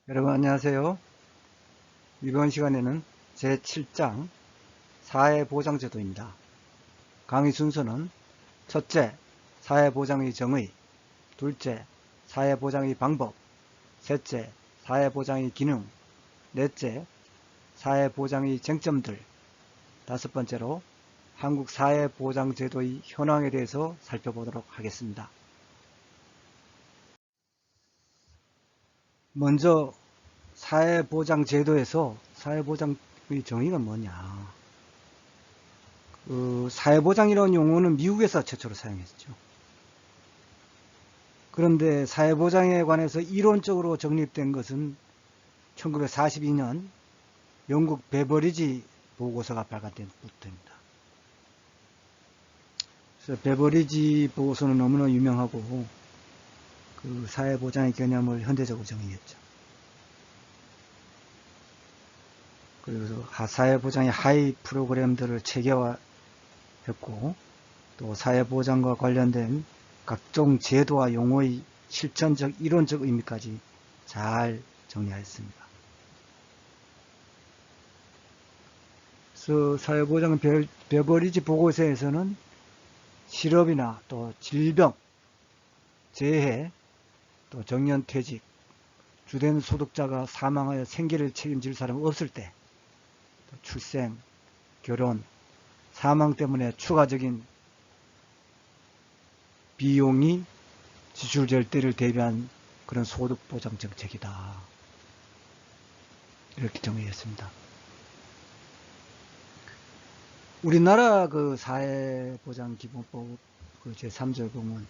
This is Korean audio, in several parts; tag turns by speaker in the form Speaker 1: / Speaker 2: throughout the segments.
Speaker 1: 여러분 안녕하세요. 이번 시간에는 제7장 사회보장제도입니다. 강의 순서는 첫째, 사회보장의 정의, 둘째, 사회보장의 방법, 셋째, 사회보장의 기능, 넷째, 사회보장의 쟁점들, 다섯 번째로 한국 사회보장제도의 현황에 대해서 살펴보도록 하겠습니다. 먼저 사회보장제도에서 사회보장의 정의가 뭐냐? 사회보장이라는 용어는 미국에서 최초로 사용했죠. 그런데 사회보장에 관해서 이론적으로 정립된 것은 1942년 영국 베버리지 보고서가 발간된 부터입니다. 그래서 베버리지 보고서는 너무나 유명하고 그 사회보장의 개념을 현대적으로 정의했죠. 그래서 사회보장의 하위 프로그램들을 체계화했고 또 사회보장과 관련된 각종 제도와 용어의 실천적 이론적 의미까지 잘 정리하였습니다. 그래서 사회보장 베버리지 보고서에서는 실업이나 또 질병, 재해, 또 정년퇴직, 주된 소득자가 사망하여 생계를 책임질 사람이 없을 때, 출생, 결혼, 사망 때문에 추가적인 비용이 지출될 때를 대비한 그런 소득보장 정책이다. 이렇게 정의했습니다. 우리나라 그 사회보장기본법 그 제3절 보면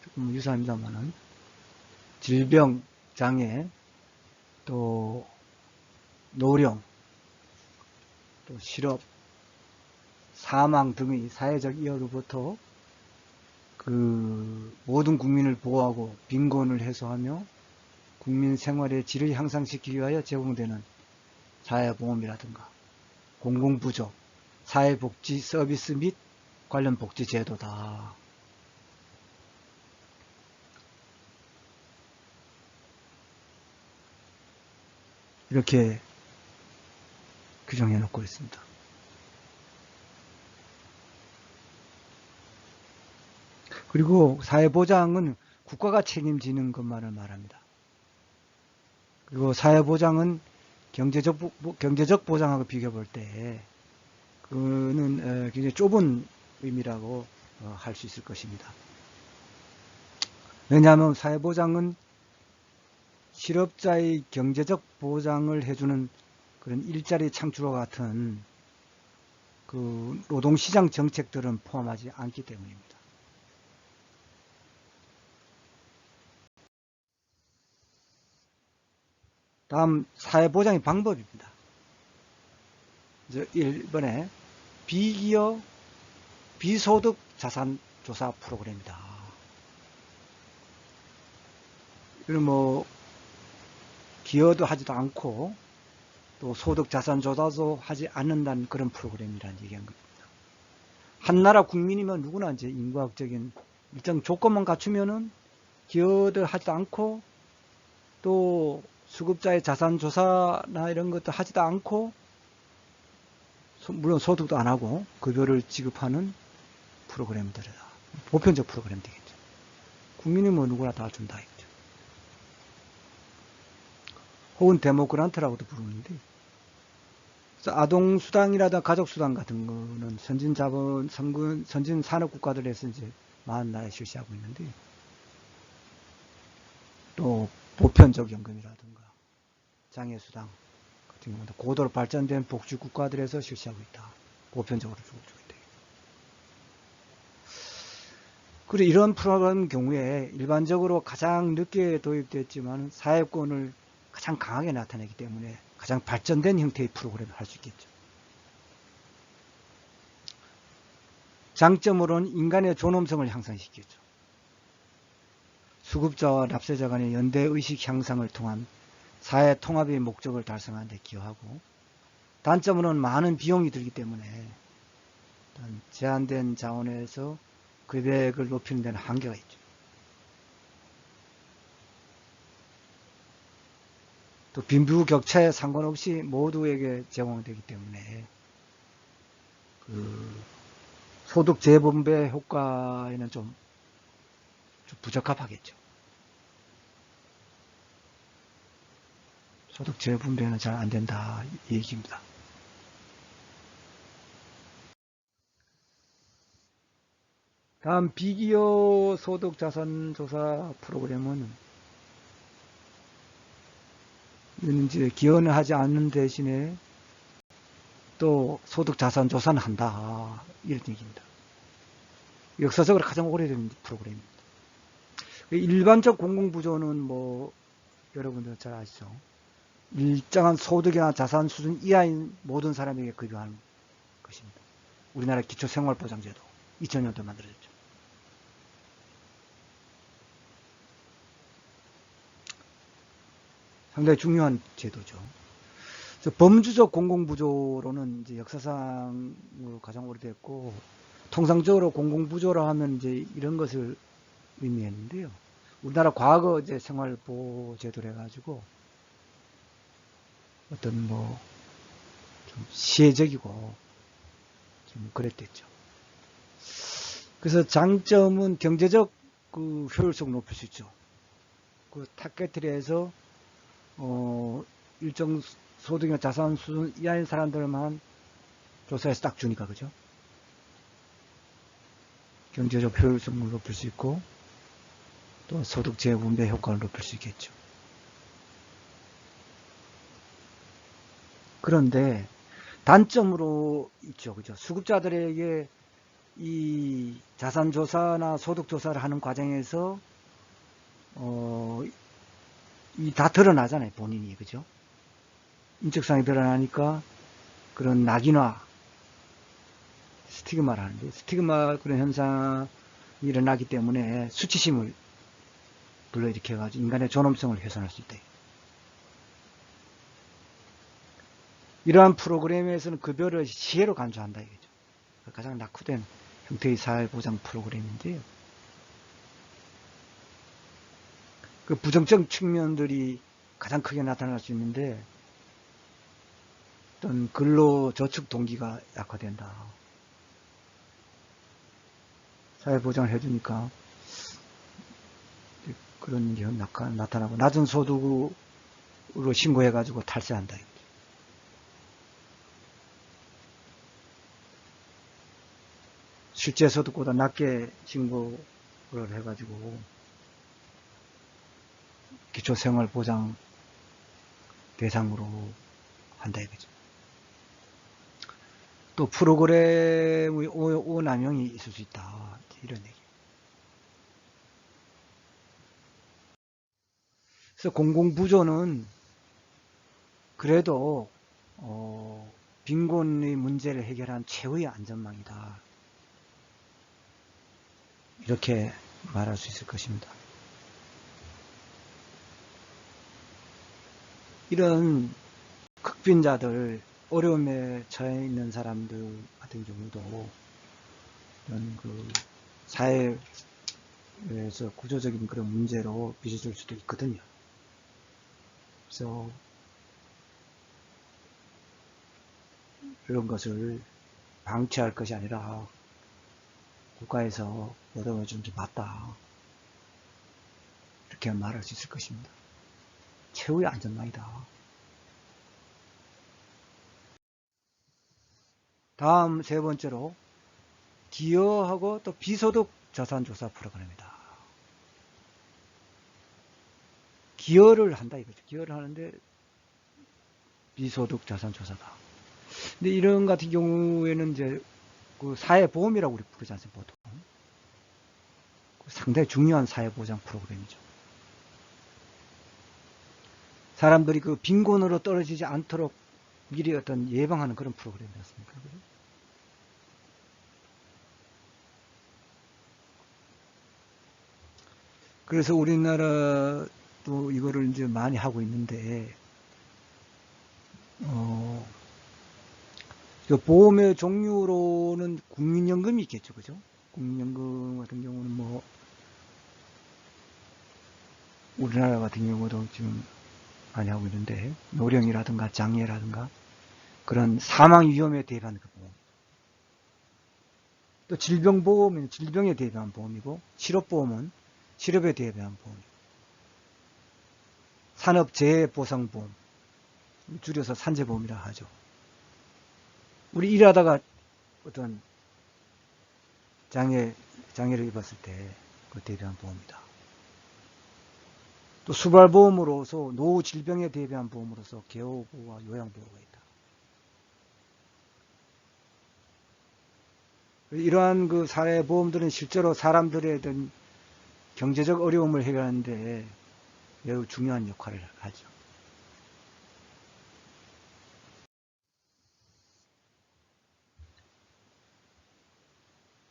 Speaker 1: 조금 유사합니다만은 질병, 장애, 또 노령, 또 실업, 사망 등의 사회적 이하로부터 그 모든 국민을 보호하고 빈곤을 해소하며 국민 생활의 질을 향상시키기 위하여 제공되는 사회보험이라든가 공공부조, 사회복지 서비스 및 관련 복지 제도다. 이렇게 규정해 놓고 있습니다. 그리고 사회보장은 국가가 책임지는 것만을 말합니다. 그리고 사회보장은 경제적 보장하고 비교해 볼 때 그는 굉장히 좁은 의미라고 할 수 있을 것입니다. 왜냐하면 사회보장은 실업자의 경제적 보장을 해주는 그런 일자리 창출과 같은 그 노동시장 정책들은 포함하지 않기 때문입니다. 다음 사회보장의 방법입니다. 1번에 비기여 비소득 자산조사 프로그램이다. 이건 뭐 기여도 하지도 않고 또 소득 자산 조사도 하지 않는다는 그런 프로그램이라는 얘기한 겁니다. 한 나라 국민이면 누구나 이제 인과학적인 일정 조건만 갖추면은 기여도 하지도 않고 또 수급자의 자산 조사나 이런 것도 하지도 않고 물론 소득도 안 하고 급여를 지급하는 프로그램들이다. 보편적 프로그램 되겠죠. 국민이 뭐 누구나 다 준다 했죠. 혹은 데모그란트라고도 부르는데 아동수당이라든가 가족수당 같은 거는 선진 산업 국가들에서 이제 많은 나라에 실시하고 있는데 또 보편적 연금이라든가 장애수당 같은 경우도 고도로 발전된 복지 국가들에서 실시하고 있다. 보편적으로 주고 있다. 그리고 이런 프로그램 경우에 일반적으로 가장 늦게 도입됐지만 사회권을 가장 강하게 나타내기 때문에 가장 발전된 형태의 프로그램을 할 수 있겠죠. 장점으로는 인간의 존엄성을 향상시키죠. 수급자와 납세자 간의 연대의식 향상을 통한 사회 통합의 목적을 달성하는 데 기여하고, 단점으로는 많은 비용이 들기 때문에 제한된 자원에서 급여액을 높이는 데는 한계가 있죠. 또 빈부격차에 상관없이 모두에게 제공되기 때문에 그 소득 재분배 효과에는 좀 부적합하겠죠. 소득 재분배는 잘 안 된다 이 얘기입니다. 다음 비기여 소득 자산 조사 프로그램은 이는 이제 기여는 하지 않는 대신에 또 소득 자산 조사는 한다 이런 얘기입니다. 역사적으로 가장 오래된 프로그램입니다. 일반적 공공부조는 뭐 여러분들 잘 아시죠? 일정한 소득이나 자산 수준 이하인 모든 사람에게 급여하는 것입니다. 우리나라 기초생활보장제도 2000년도에 만들어졌죠. 상당히 중요한 제도죠. 범주적 공공부조로는 이제 역사상으로 가장 오래됐고, 통상적으로 공공부조라 하면 이제 이런 것을 의미했는데요. 우리나라 과거 이제 생활보호 제도를 해가지고 어떤 뭐 좀 시혜적이고 좀 그랬댔죠. 그래서 장점은 경제적 그 효율성을 높일 수 있죠. 그 타겟트리에서 일정 소득이나 자산 수준 이하인 사람들만 조사해서 딱 주니까 그죠? 경제적 효율성을 높일 수 있고 또 소득 재분배 효과를 높일 수 있겠죠. 그런데 단점으로 있죠, 그죠? 수급자들에게 이 자산조사나 소득조사를 하는 과정에서 이 다 드러나잖아요, 본인이, 그죠? 인적사항이 드러나니까 그런 낙인화, 스티그마를 하는데, 스티그마 그런 현상이 일어나기 때문에 수치심을 불러일으켜가지고 인간의 존엄성을 훼손할 수 있다. 이러한 프로그램에서는 급여를 시혜로 간주한다 이거죠. 가장 낙후된 형태의 사회보장 프로그램인데요. 그 부정적 측면들이 가장 크게 나타날 수 있는데, 어떤 근로 저축 동기가 약화된다. 사회보장을 해주니까 그런 게 나타나고, 낮은 소득으로 신고해가지고 탈세한다. 실제 소득보다 낮게 신고를 해가지고 기초생활보장 대상으로 한다 이거죠. 또 프로그램의 오남용이 있을 수 있다 이런 얘기. 그래서 공공부조는 그래도 빈곤의 문제를 해결한 최후의 안전망이다. 이렇게 말할 수 있을 것입니다. 이런 극빈자들, 어려움에 처해 있는 사람들 같은 경우도 이런 그 사회에서 구조적인 그런 문제로 빚어질 수도 있거든요. 그래서 이런 것을 방치할 것이 아니라 국가에서 보듬어 좀 맞다. 이렇게 말할 수 있을 것입니다. 최후의 안전망이다. 다음 세 번째로 기여하고 또 비소득 자산조사 프로그램이다. 기여를 한다 이거죠. 기여를 하는데 비소득 자산조사다. 근데 이런 같은 경우에는 이제 그 사회보험이라고 우리 부르지 않습니까, 보통. 상당히 중요한 사회보장 프로그램이죠. 사람들이 그 빈곤으로 떨어지지 않도록 미리 어떤 예방하는 그런 프로그램이었습니까? 그래서 우리나라도 이거를 이제 많이 하고 있는데, 보험의 종류로는 국민연금이 있겠죠, 그죠? 국민연금 같은 경우는 뭐, 우리나라 같은 경우도 지금 많이 하고 있는데, 노령이라든가 장애라든가 그런 사망 위험에 대비한 그 보험. 또 질병보험은 질병에 대비한 보험이고, 실업보험은 실업에 대비한 보험이고, 산업재해보상보험, 줄여서 산재보험이라 하죠. 우리 일하다가 어떤 장애를 입었을 때 그 대비한 보험이다. 또 수발보험으로서 노후 질병에 대비한 보험으로서 개호보호와 요양보호가 있다. 이러한 그 사례보험들은 실제로 사람들의 어떤 경제적 어려움을 해결하는데 매우 중요한 역할을 하죠.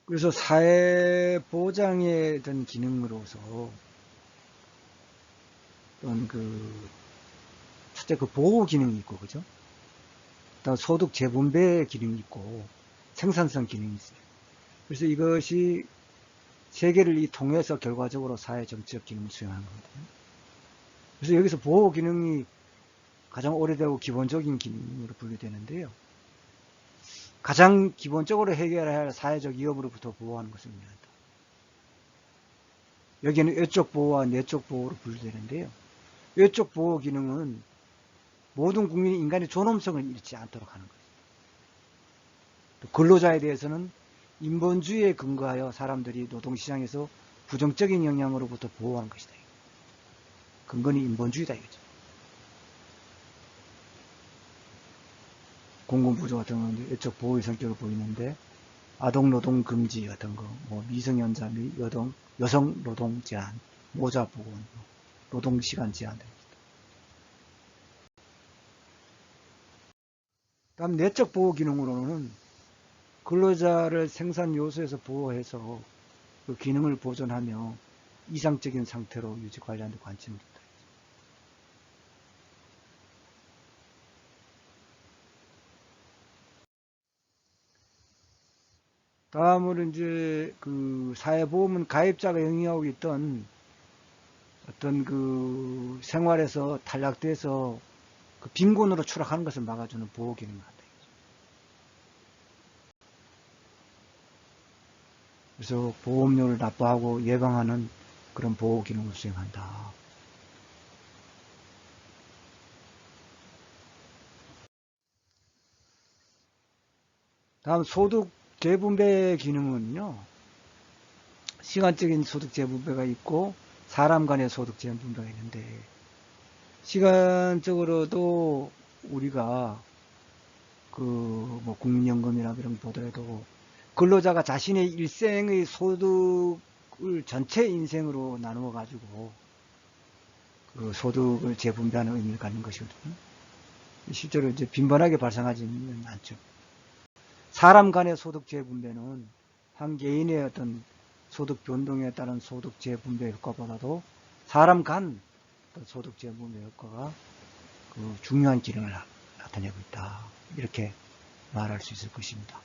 Speaker 1: 그래서 사회보장의 어떤 기능으로서 어떤 첫째 보호 기능이 있고, 그죠? 또 소득 재분배 기능이 있고, 생산성 기능이 있어요. 그래서 이것이 세계를 통해서 결과적으로 사회 정치적 기능을 수행하는 거거든요. 그래서 여기서 보호 기능이 가장 오래되고 기본적인 기능으로 분류되는데요. 가장 기본적으로 해결해야 할 사회적 위협으로부터 보호하는 것을 의미한다. 여기는 외적 보호와 내적 보호로 분류되는데요. 외적 보호 기능은 모든 국민이 인간의 존엄성을 잃지 않도록 하는 것입니다. 또 근로자에 대해서는 인본주의에 근거하여 사람들이 노동시장에서 부정적인 영향으로부터 보호하는 것이다. 근거는 인본주의다 이거죠. 공공부조 같은 경우는 외적 보호의 성격을 보이는데, 아동노동 금지 같은 거, 미성년자 및 여성 노동 제한, 모자 보건, 노동시간 제한 등. 다음 내적 보호 기능으로는 근로자를 생산 요소에서 보호해서 그 기능을 보존하며 이상적인 상태로 유지 관리하는 데 관심을 뒀다. 다음으로 이제 그 사회보험은 가입자가 영위하고 있던 어떤 그 생활에서 탈락돼서 그 빈곤으로 추락하는 것을 막아주는 보호 기능을 한다. 그래서 보험료를 납부하고 예방하는 그런 보호 기능을 수행한다. 다음 소득 재분배 기능은요, 시간적인 소득 재분배가 있고 사람 간의 소득 재분배가 있는데, 시간적으로도 우리가 국민연금이나 이런 거 보더라도 근로자가 자신의 일생의 소득을 전체 인생으로 나누어 가지고 그 소득을 재분배하는 의미를 갖는 것이거든요. 실제로 이제 빈번하게 발생하지는 않죠. 사람 간의 소득 재분배는 한 개인의 어떤 소득 변동에 따른 소득 재분배 효과보다도 사람 간 소득 재분배 효과가 그 중요한 기능을 나타내고 있다. 이렇게 말할 수 있을 것입니다.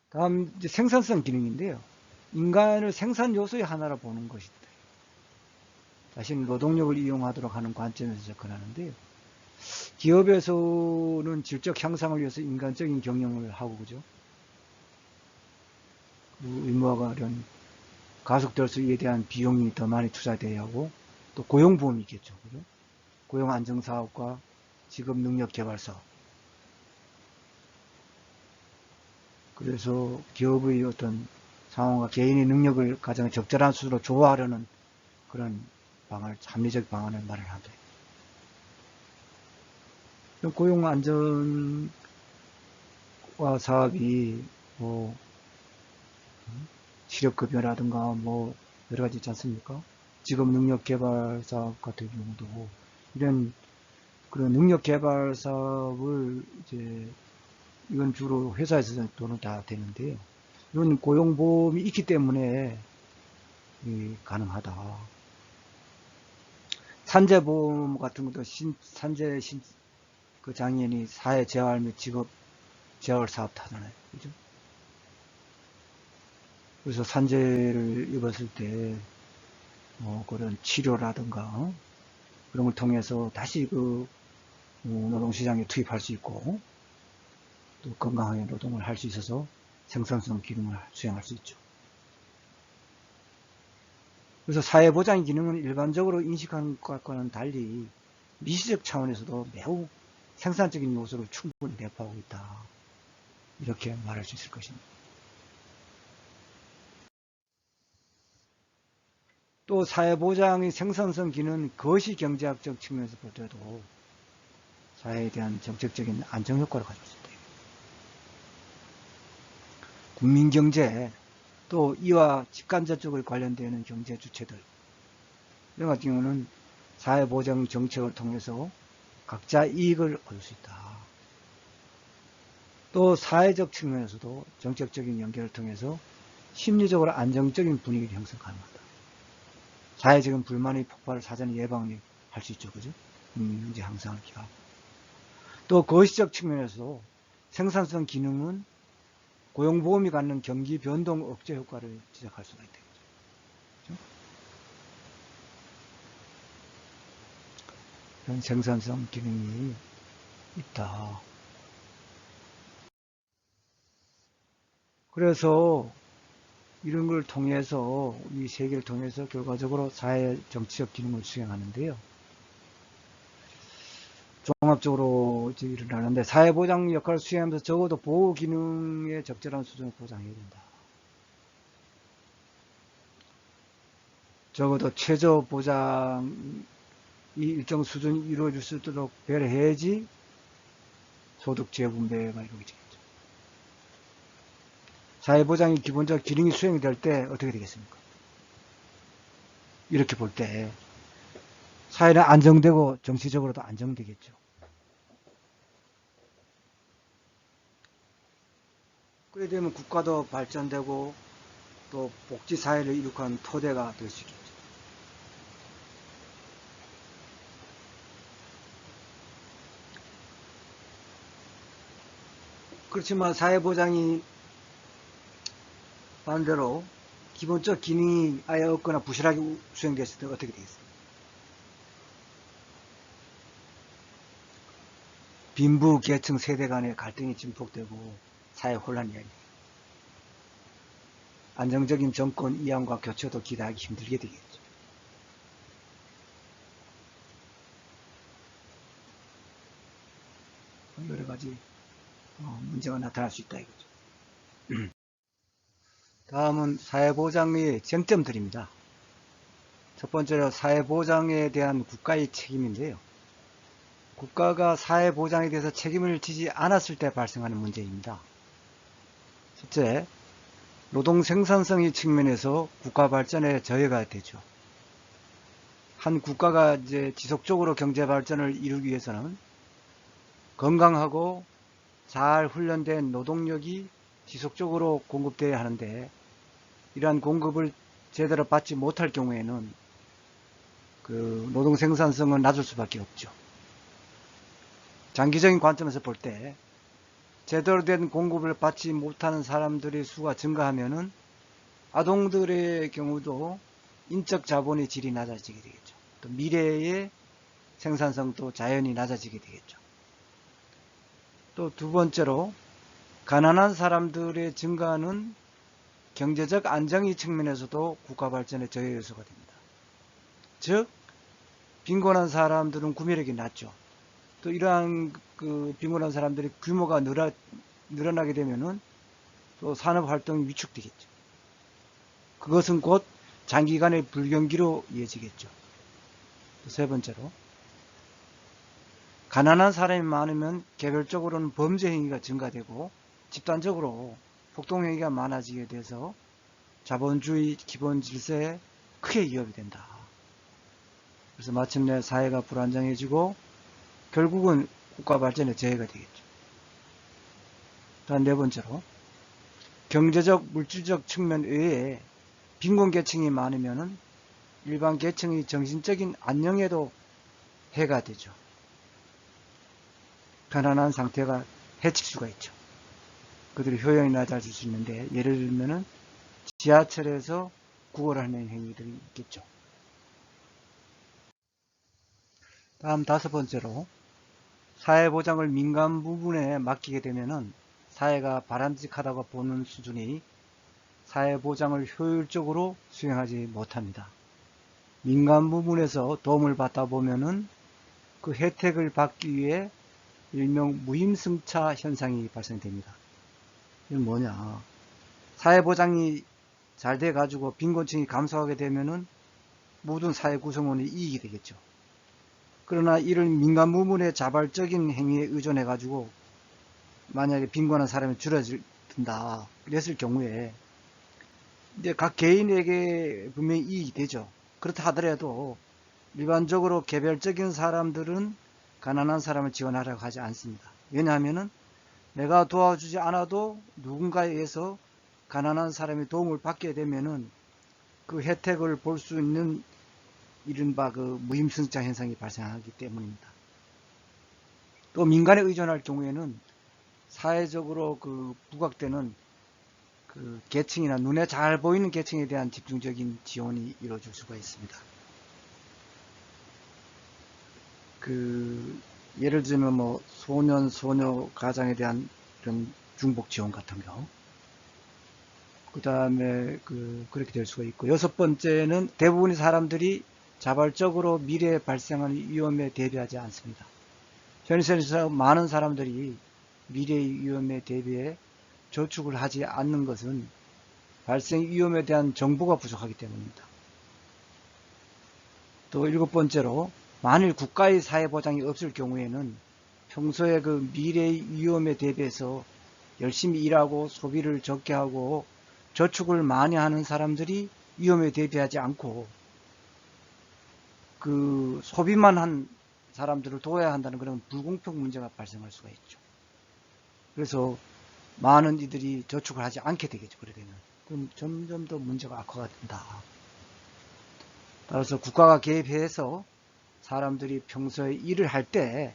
Speaker 1: 다음 이제 생산성 기능인데요. 인간을 생산 요소의 하나로 보는 것이다. 자신 노동력을 이용하도록 하는 관점에서 접근하는데요. 기업에서는 질적 향상을 위해서 인간적인 경영을 하고, 그죠? 의무화 관련 가속될 수에 대한 비용이 더 많이 투자돼야 하고, 또 고용보험이 있겠죠, 그죠? 고용안정사업과 직업능력개발사업. 그래서 기업의 어떤 상황과 개인의 능력을 가장 적절한 수준으로 조화하려는 그런 합리적 방안을 마련한다. 고용안전과 사업이 시력급여라든가 여러 가지 있지 않습니까? 직업능력개발 사업 같은 경우도 이런 그런 능력개발 사업을 이건 주로 회사에서 돈을 다 되는데요. 이건 고용보험이 있기 때문에 가능하다. 산재보험 같은 것도 그 장애인이 사회재활 및 직업재활 사업 하잖아요. 그죠? 그래서 산재를 입었을 때 그런 치료라든가 그런 걸 통해서 다시 노동시장에 투입할 수 있고 또 건강하게 노동을 할 수 있어서 생산성 기능을 수행할 수 있죠. 그래서 사회보장 기능은 일반적으로 인식하는 것과는 달리 미시적 차원에서도 매우 생산적인 요소를 충분히 내포하고 있다. 이렇게 말할 수 있을 것입니다. 또 사회보장의 생산성 기능은 거시경제학적 측면에서 볼 때도 사회에 대한 정책적인 안정효과를 가질 수 있다. 국민경제, 또 이와 직간접적으로 관련되는 경제 주체들 이런 같은 경우는 사회보장 정책을 통해서 각자 이익을 얻을 수 있다. 또 사회적 측면에서도 정책적인 연계를 통해서 심리적으로 안정적인 분위기를 형성 가능하다. 사회적인 불만의 폭발을 사전에 예방할 수 있죠. 그죠? 문제 향상을 기하고. 또 거시적 측면에서도 생산성 기능은 고용보험이 갖는 경기 변동 억제 효과를 지적할 수가 있다. 그렇죠? 그런 생산성 기능이 있다. 그래서 이런 걸 통해서 이 세계를 통해서 결과적으로 사회 정치적 기능을 수행하는데요. 종합적으로 일어나는데 사회보장 역할을 수행하면서 적어도 보호 기능의 적절한 수준을 보장해야 된다. 적어도 최저 보장이 일정 수준이 이루어질 수 있도록 배려해야지 소득 재분배가 이루어지겠죠. 사회보장이 기본적 기능이 수행이 될 때 어떻게 되겠습니까? 이렇게 볼 때 사회는 안정되고 정치적으로도 안정되겠죠. 그래 되면 국가도 발전되고 또 복지사회를 이룩한 토대가 될 수 있겠죠. 그렇지만 사회보장이 반대로 기본적 기능이 아예 없거나 부실하게 수행됐을 때 어떻게 되겠습니까? 빈부 계층 세대 간의 갈등이 증폭되고 사회 혼란이 야기됩니다. 안정적인 정권 이양과 교체도 기대하기 힘들게 되겠죠. 여러 가지 문제가 나타날 수 있다 이거죠. 다음은 사회보장의 쟁점들입니다. 첫 번째로 사회보장에 대한 국가의 책임인데요. 국가가 사회보장에 대해서 책임을 지지 않았을 때 발생하는 문제입니다. 첫째, 노동 생산성의 측면에서 국가 발전에 저해가 되죠. 한 국가가 이제 지속적으로 경제 발전을 이루기 위해서는 건강하고 잘 훈련된 노동력이 지속적으로 공급되어야 하는데 이러한 공급을 제대로 받지 못할 경우에는 그 노동 생산성은 낮을 수밖에 없죠. 장기적인 관점에서 볼 때 제대로 된 공급을 받지 못하는 사람들의 수가 증가하면은 아동들의 경우도 인적 자본의 질이 낮아지게 되겠죠. 또 미래의 생산성도 자연히 낮아지게 되겠죠. 또 두 번째로 가난한 사람들의 증가는 경제적 안정의 측면에서도 국가 발전의 저해 요소가 됩니다. 즉 빈곤한 사람들은 구매력이 낮죠. 또 이러한 그 빈곤한 사람들의 규모가 늘어나게 되면은 또 산업 활동이 위축되겠죠. 그것은 곧 장기간의 불경기로 이어지겠죠. 또 세 번째로 가난한 사람이 많으면 개별적으로는 범죄 행위가 증가되고 집단적으로 폭동 행위가 많아지게 돼서 자본주의 기본 질서에 크게 위협이 된다. 그래서 마침내 사회가 불안정해지고 결국은 국가 발전에 저해가 되겠죠. 다음 네 번째로 경제적 물질적 측면 외에 빈곤 계층이 많으면 일반 계층의 정신적인 안녕에도 해가 되죠. 편안한 상태가 해칠 수가 있죠. 그들이 효용이 낮아질 수 있는데 예를 들면은 지하철에서 구걸하는 행위들이 있겠죠. 다음 다섯 번째로, 사회보장을 민간 부분에 맡기게 되면은 사회가 바람직하다고 보는 수준이 사회보장을 효율적으로 수행하지 못합니다. 민간 부분에서 도움을 받다 보면은 그 혜택을 받기 위해 일명 무임승차 현상이 발생됩니다. 이건 뭐냐? 사회보장이 잘 돼가지고 빈곤층이 감소하게 되면은 모든 사회 구성원이 이익이 되겠죠. 그러나 이를 민간 부문의 자발적인 행위에 의존해가지고 만약에 빈곤한 사람이 줄어든다 그랬을 경우에 이제 각 개인에게 분명히 이익이 되죠. 그렇다 하더라도 일반적으로 개별적인 사람들은 가난한 사람을 지원하려고 하지 않습니다. 왜냐하면은 내가 도와주지 않아도 누군가에 의해서 가난한 사람이 도움을 받게 되면은 그 혜택을 볼 수 있는 이른바 그 무임승차 현상이 발생하기 때문입니다. 또 민간에 의존할 경우에는 사회적으로 그 부각되는 그 계층이나 눈에 잘 보이는 계층에 대한 집중적인 지원이 이루어질 수가 있습니다. 그 예를 들면 뭐 소년 소녀 가장에 대한 이런 중복 지원 같은 경우, 그 다음에 그렇게 될 수가 있고, 여섯 번째는 대부분의 사람들이 자발적으로 미래에 발생하는 위험에 대비하지 않습니다. 현실에서 많은 사람들이 미래의 위험에 대비해 저축을 하지 않는 것은 발생 위험에 대한 정보가 부족하기 때문입니다. 또 일곱 번째로, 만일 국가의 사회보장이 없을 경우에는 평소에 그 미래의 위험에 대비해서 열심히 일하고 소비를 적게 하고 저축을 많이 하는 사람들이 위험에 대비하지 않고 그 소비만 한 사람들을 도와야 한다는 그런 불공평 문제가 발생할 수가 있죠. 그래서 많은 이들이 저축을 하지 않게 되겠죠. 그러게 되면 그럼 점점 더 문제가 악화가 된다. 따라서 국가가 개입해서 사람들이 평소에 일을 할 때,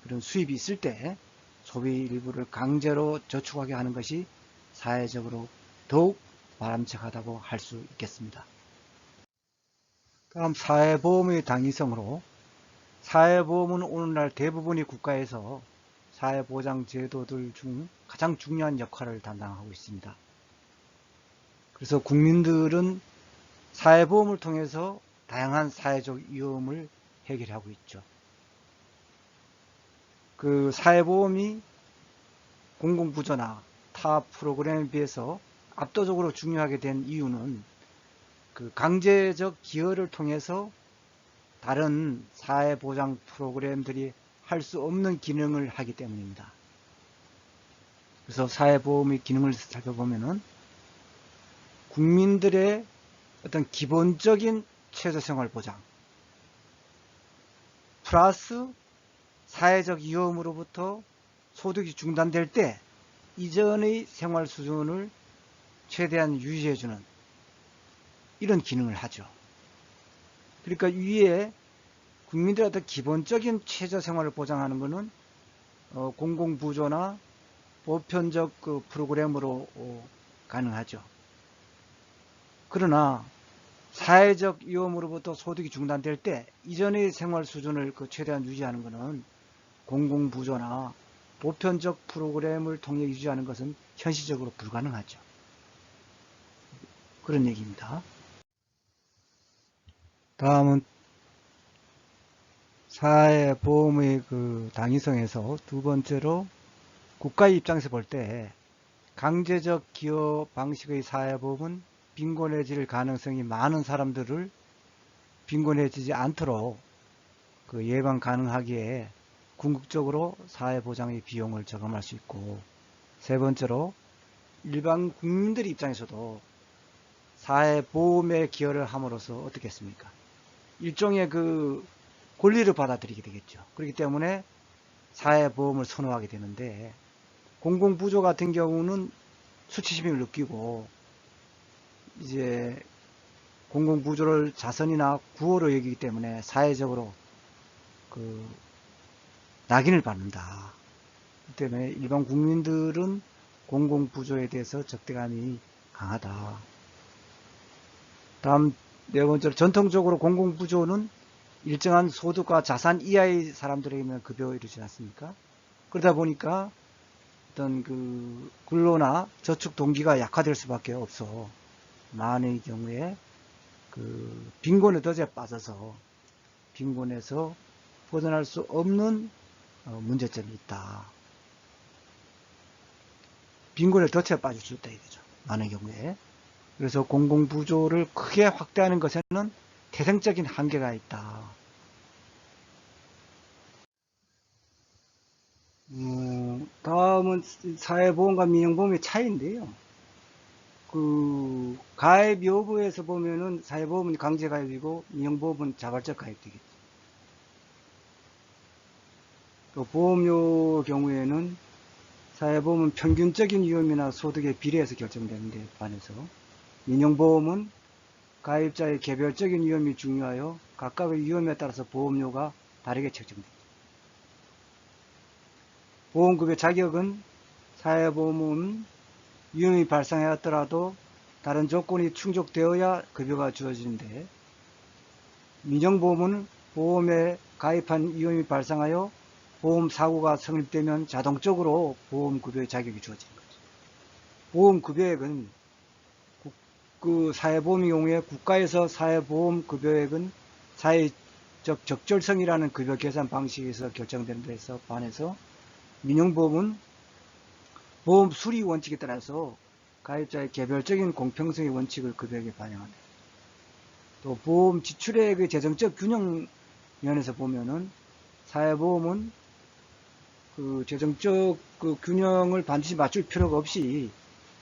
Speaker 1: 그런 수입이 있을 때 소비 일부를 강제로 저축하게 하는 것이 사회적으로 더욱 바람직하다고 할 수 있겠습니다. 다음, 사회보험의 당위성으로, 사회보험은 오늘날 대부분의 국가에서 사회보장 제도들 중 가장 중요한 역할을 담당하고 있습니다. 그래서 국민들은 사회보험을 통해서 다양한 사회적 위험을 해결하고 있죠. 그 사회보험이 공공부조나 타 프로그램에 비해서 압도적으로 중요하게 된 이유는 그 강제적 기여를 통해서 다른 사회보장 프로그램들이 할 수 없는 기능을 하기 때문입니다. 그래서 사회보험의 기능을 살펴보면은 국민들의 어떤 기본적인 최저생활 보장 플러스 사회적 위험으로부터 소득이 중단될 때 이전의 생활 수준을 최대한 유지해주는 이런 기능을 하죠. 그러니까 위에 국민들의 어떤 기본적인 최저생활을 보장하는 것은 공공부조나 보편적 그 프로그램으로 가능하죠. 그러나 사회적 위험으로부터 소득이 중단될 때 이전의 생활 수준을 최대한 유지하는 것은 공공부조나 보편적 프로그램을 통해 유지하는 것은 현실적으로 불가능하죠. 그런 얘기입니다. 다음은 사회보험의 그 당위성에서 두 번째로, 국가의 입장에서 볼 때 강제적 기여 방식의 사회보험은 빈곤해질 가능성이 많은 사람들을 빈곤해지지 않도록 그 예방 가능하기에 궁극적으로 사회보장의 비용을 저감할 수 있고, 세 번째로 일반 국민들 입장에서도 사회보험에 기여를 함으로써 어떻겠습니까? 일종의 그 권리를 받아들이게 되겠죠. 그렇기 때문에 사회보험을 선호하게 되는데, 공공부조 같은 경우는 수치심을 느끼고 이제 공공부조를 자선이나 구호로 여기기 때문에 사회적으로 그 낙인을 받는다. 그렇기 때문에 일반 국민들은 공공부조에 대해서 적대감이 강하다. 다음 네 번째로, 전통적으로 공공부조는 일정한 소득과 자산 이하의 사람들에게만 급여를 이루지 않습니까? 그러다 보니까 어떤 그 근로나 저축 동기가 약화될 수밖에 없어. 많의 경우에 그 빈곤의 덫에 빠져서 빈곤에서 벗어날 수 없는 문제점이 있다. 빈곤의 덫에 빠질 수 있다 이거죠. 많은 경우에. 그래서 공공부조를 크게 확대하는 것에는 태생적인 한계가 있다. 다음은 사회보험과 민영보험의 차이인데요. 그 가입 여부에서 보면은 사회보험은 강제가입이고 민영보험은 자발적 가입되겠죠. 또 보험료 경우에는 사회보험은 평균적인 위험이나 소득의 비례해서 결정되는데 반해서 민영보험은 가입자의 개별적인 위험이 중요하여 각각의 위험에 따라서 보험료가 다르게 책정됩니다. 보험급여 자격은 사회보험은 위험이 발생하였더라도 다른 조건이 충족되어야 급여가 주어지는데 민영보험은 보험에 가입한 위험이 발생하여 보험사고가 성립되면 자동적으로 보험급여의 자격이 주어지는 거죠. 보험급여액은 그 사회보험의 경우에 국가에서 사회보험급여액은 사회적 적절성이라는 급여 계산 방식에서 결정되는 데서 반해서 민영보험은 보험 수리 원칙에 따라서 가입자의 개별적인 공평성의 원칙을 급여액에 반영한다. 또 보험 지출액의 재정적 균형 면에서 보면은 사회보험은 그 재정적 그 균형을 반드시 맞출 필요가 없이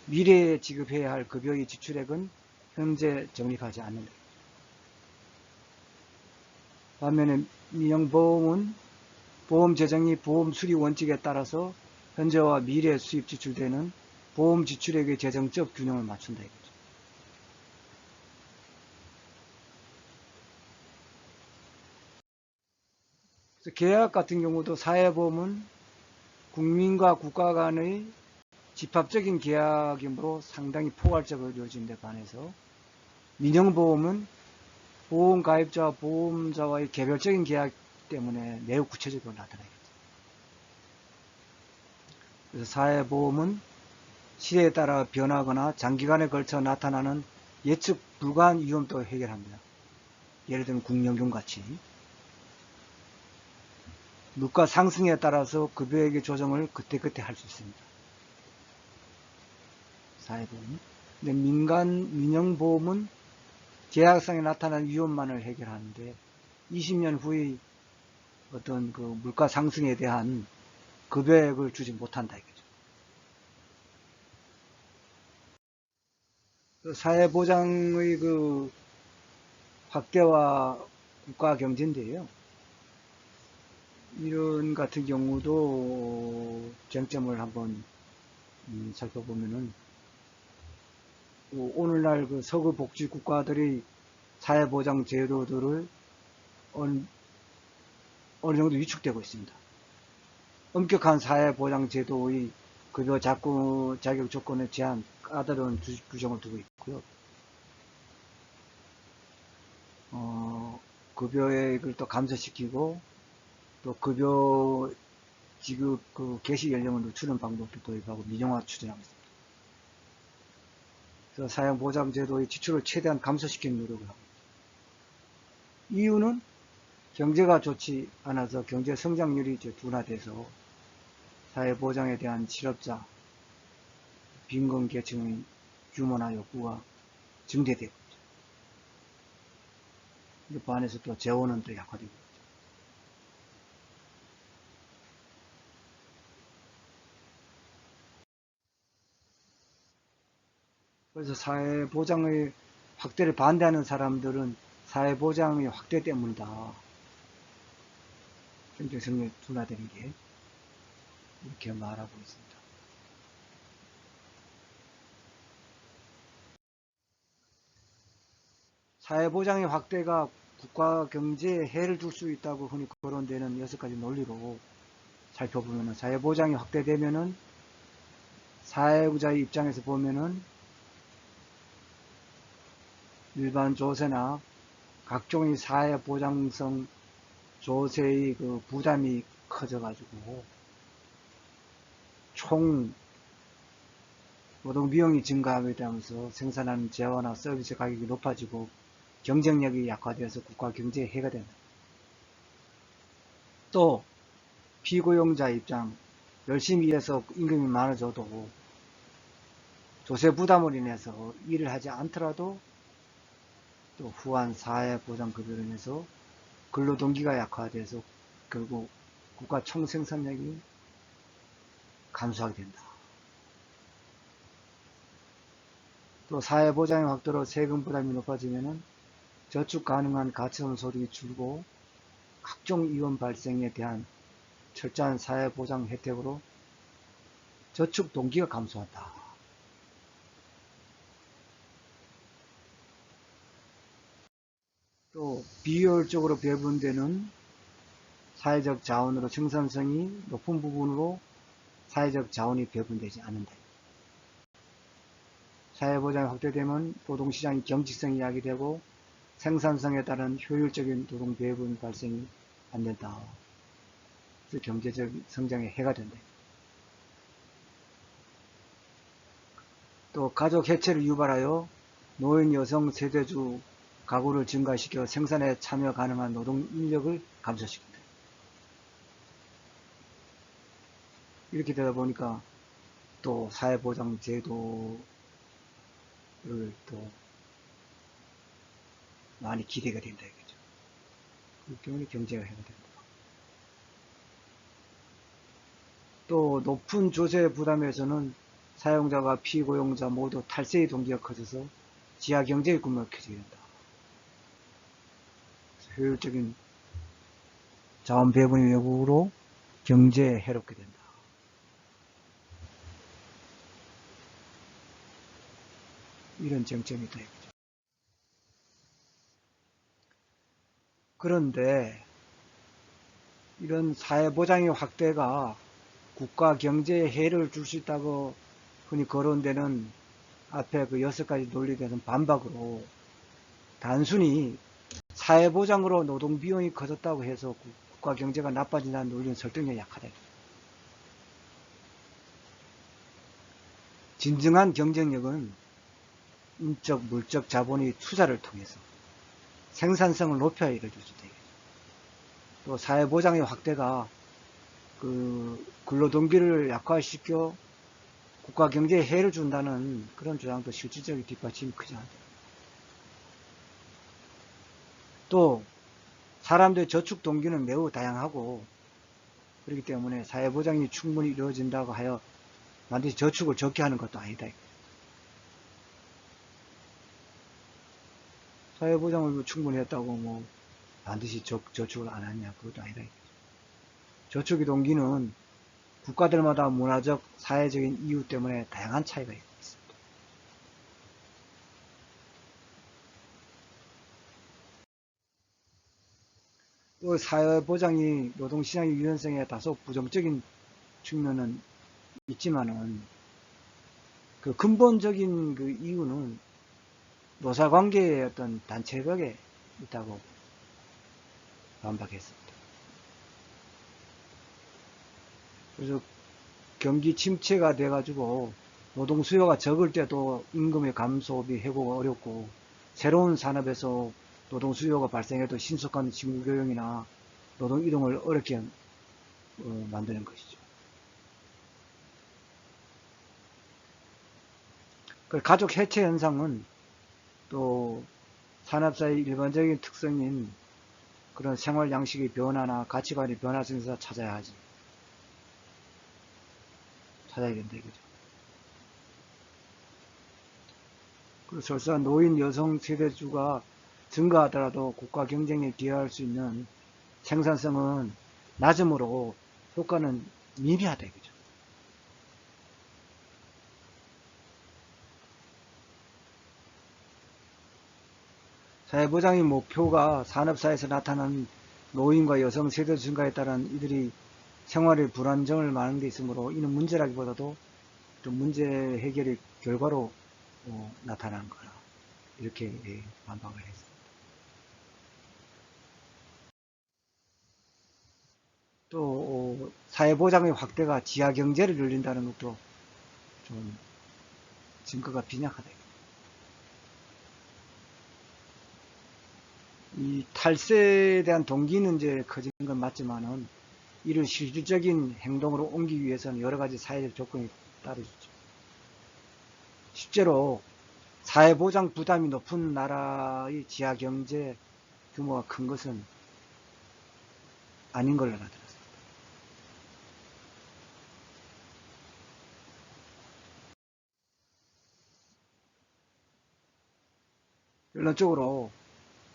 Speaker 1: 미래에 지급해야 할 급여의 지출액은 현재 적립하지 않는다. 반면에 민영보험은 보험 재정이 보험 수리 원칙에 따라서 현재와 미래 수입 지출되는 보험 지출액의 재정적 균형을 맞춘다 이거죠. 그래서 계약 같은 경우도 사회보험은 국민과 국가 간의 집합적인 계약이므로 상당히 포괄적으로 이루어진 데 반해서 민영보험은 보험가입자와 보험자와의 개별적인 계약 때문에 매우 구체적으로 나타나겠죠. 그래서 사회보험은 시대에 따라 변하거나 장기간에 걸쳐 나타나는 예측 불가한 위험도 해결합니다. 예를 들면 국연금같이 물가 상승에 따라서 급여액의 조정을 그때그때 할 수 있습니다. 사회보험. 근데 민영보험은 계약상에 나타난 위험만을 해결하는데 20년 후의 어떤 그 물가 상승에 대한 급여액을 주지 못한다 이거죠. 그 사회보장의 그 확대와 국가 경제인데요. 이런 같은 경우도 쟁점을 한번 살펴보면은 오늘날 그 서구 복지 국가들이 사회보장 제도들을 어느 정도 위축되고 있습니다. 엄격한 사회보장 제도의 급여 자격 조건에 제한 까다로운 규정을 두고 있고요. 급여액을 또 감소시키고 또 급여 지급 그 개시 연령을 늦추는 방법도 도입하고 민영화 추진하고 있습니다. 그래서 사회보장제도의 지출을 최대한 감소시키는 노력을 하고 있습니다. 이유는 경제가 좋지 않아서 경제 성장률이 이제 둔화돼서 사회보장에 대한 실업자, 빈곤 계층의 규모나 욕구가 증대되고 있죠. 반해서 또 재원은 또 약화되고 있죠. 그래서 사회보장의 확대를 반대하는 사람들은 사회보장의 확대 때문이다. 경제성이 둔화되는 게 이렇게 말하고 있습니다. 사회보장의 확대가 국가 경제에 해를 줄 수 있다고 흔히 거론되는 6가지 논리로 살펴보면 사회보장이 확대되면은 사회자의 입장에서 보면은 일반 조세나 각종의 사회보장성 조세의 그 부담이 커져가지고 총 노동비용이 증가하게 되면서 생산하는 재화나 서비스 가격이 높아지고 경쟁력이 약화되어서 국가 경제에 해가 된다. 또 피고용자 입장, 열심히 일해서 임금이 많아져도 조세 부담으로 인해서 일을 하지 않더라도 또 후한 사회보장급여로 인해서 근로동기가 약화돼서 결국 국가 총생산력이 감소하게 된다. 또 사회보장의 확대로 세금 부담이 높아지면 저축 가능한 가처분 소득이 줄고 각종 이원 발생에 대한 철저한 사회보장 혜택으로 저축 동기가 감소한다. 또 비효율적으로 배분되는 사회적 자원으로 생산성이 높은 부분으로 사회적 자원이 배분되지 않는다. 사회보장이 확대되면 노동시장의 경직성이 야기되고 생산성에 따른 효율적인 노동 배분 발생이 안 된다. 그래서 경제적 성장에 해가 된다. 또 가족 해체를 유발하여 노인 여성 세대주 가구를 증가시켜 생산에 참여 가능한 노동 인력을 감소시킨다. 이렇게 되다 보니까 또 사회보장 제도를 또 많이 기대가 된다 이거죠. 그 때문에 경제가 해가 된다. 또 높은 조세 부담에서는 사용자가 피고용자 모두 탈세의 동기가 커져서 지하 경제의 구멍을 켜지게 된다. 효율적인 자원 배분의 왜곡으로 경제에 해롭게 된다. 이런 쟁점이 있다 이거죠. 그런데 이런 사회보장의 확대가 국가 경제에 해를 줄 수 있다고 흔히 거론되는 앞에 그 6가지 논리에 대해서는 반박으로 단순히 사회보장으로 노동비용이 커졌다고 해서 국가 경제가 나빠진다는 논리는 설득력이 약하다. 진정한 경쟁력은 인적, 물적 자본의 투자를 통해서 생산성을 높여야 이루어질 수 있다. 또 사회보장의 확대가 그 근로동기를 약화시켜 국가 경제에 해를 준다는 그런 주장도 실질적인 뒷받침이 크지 않다. 또 사람들의 저축 동기는 매우 다양하고 그렇기 때문에 사회보장이 충분히 이루어진다고 하여 반드시 저축을 적게 하는 것도 아니다. 사회보장을 충분히 했다고 뭐 반드시 저축을 안 하냐, 그것도 아니다. 저축의 동기는 국가들마다 문화적, 사회적인 이유 때문에 다양한 차이가 있습니다. 또 사회보장이 노동시장의 유연성에 다소 부정적인 측면은 있지만은 그 근본적인 그 이유는 노사관계의 어떤 단체벽에 있다고 반박했습니다. 그래서 경기 침체가 돼가지고 노동 수요가 적을 때도 임금의 감소비 회복이 어렵고 새로운 산업에서 노동 수요가 발생해도 신속한 직무 교육이나 노동 이동을 어렵게 만드는 것이죠. 가족 해체 현상은 또 산업사의 일반적인 특성인 그런 생활 양식의 변화나 가치관의 변화 속에서 찾아야 된다 이거죠. 그리고 설사 노인 여성 세대주가 증가하더라도 국가 경쟁에 기여할 수 있는 생산성은 낮으므로 효과는 미미하다 이거죠. 사회보장의 목표가 산업사에서 나타난 노인과 여성 세대 증가에 따른 이들이 생활의 불안정을 많은 데 있으므로 이는 문제라기보다도 좀 문제 해결의 결과로 나타난 거라 이렇게 반박을 했습니다. 또 사회보장의 확대가 지하경제를 늘린다는 것도 좀 증거가 빈약하다. 이 탈세에 대한 동기는 이제 커진 건 맞지만은 이를 실질적인 행동으로 옮기기 위해서는 여러 가지 사회적 조건이 따르죠. 실제로 사회보장 부담이 높은 나라의 지하경제 규모가 큰 것은 아닌 걸로 나타났습니다. 결론적으로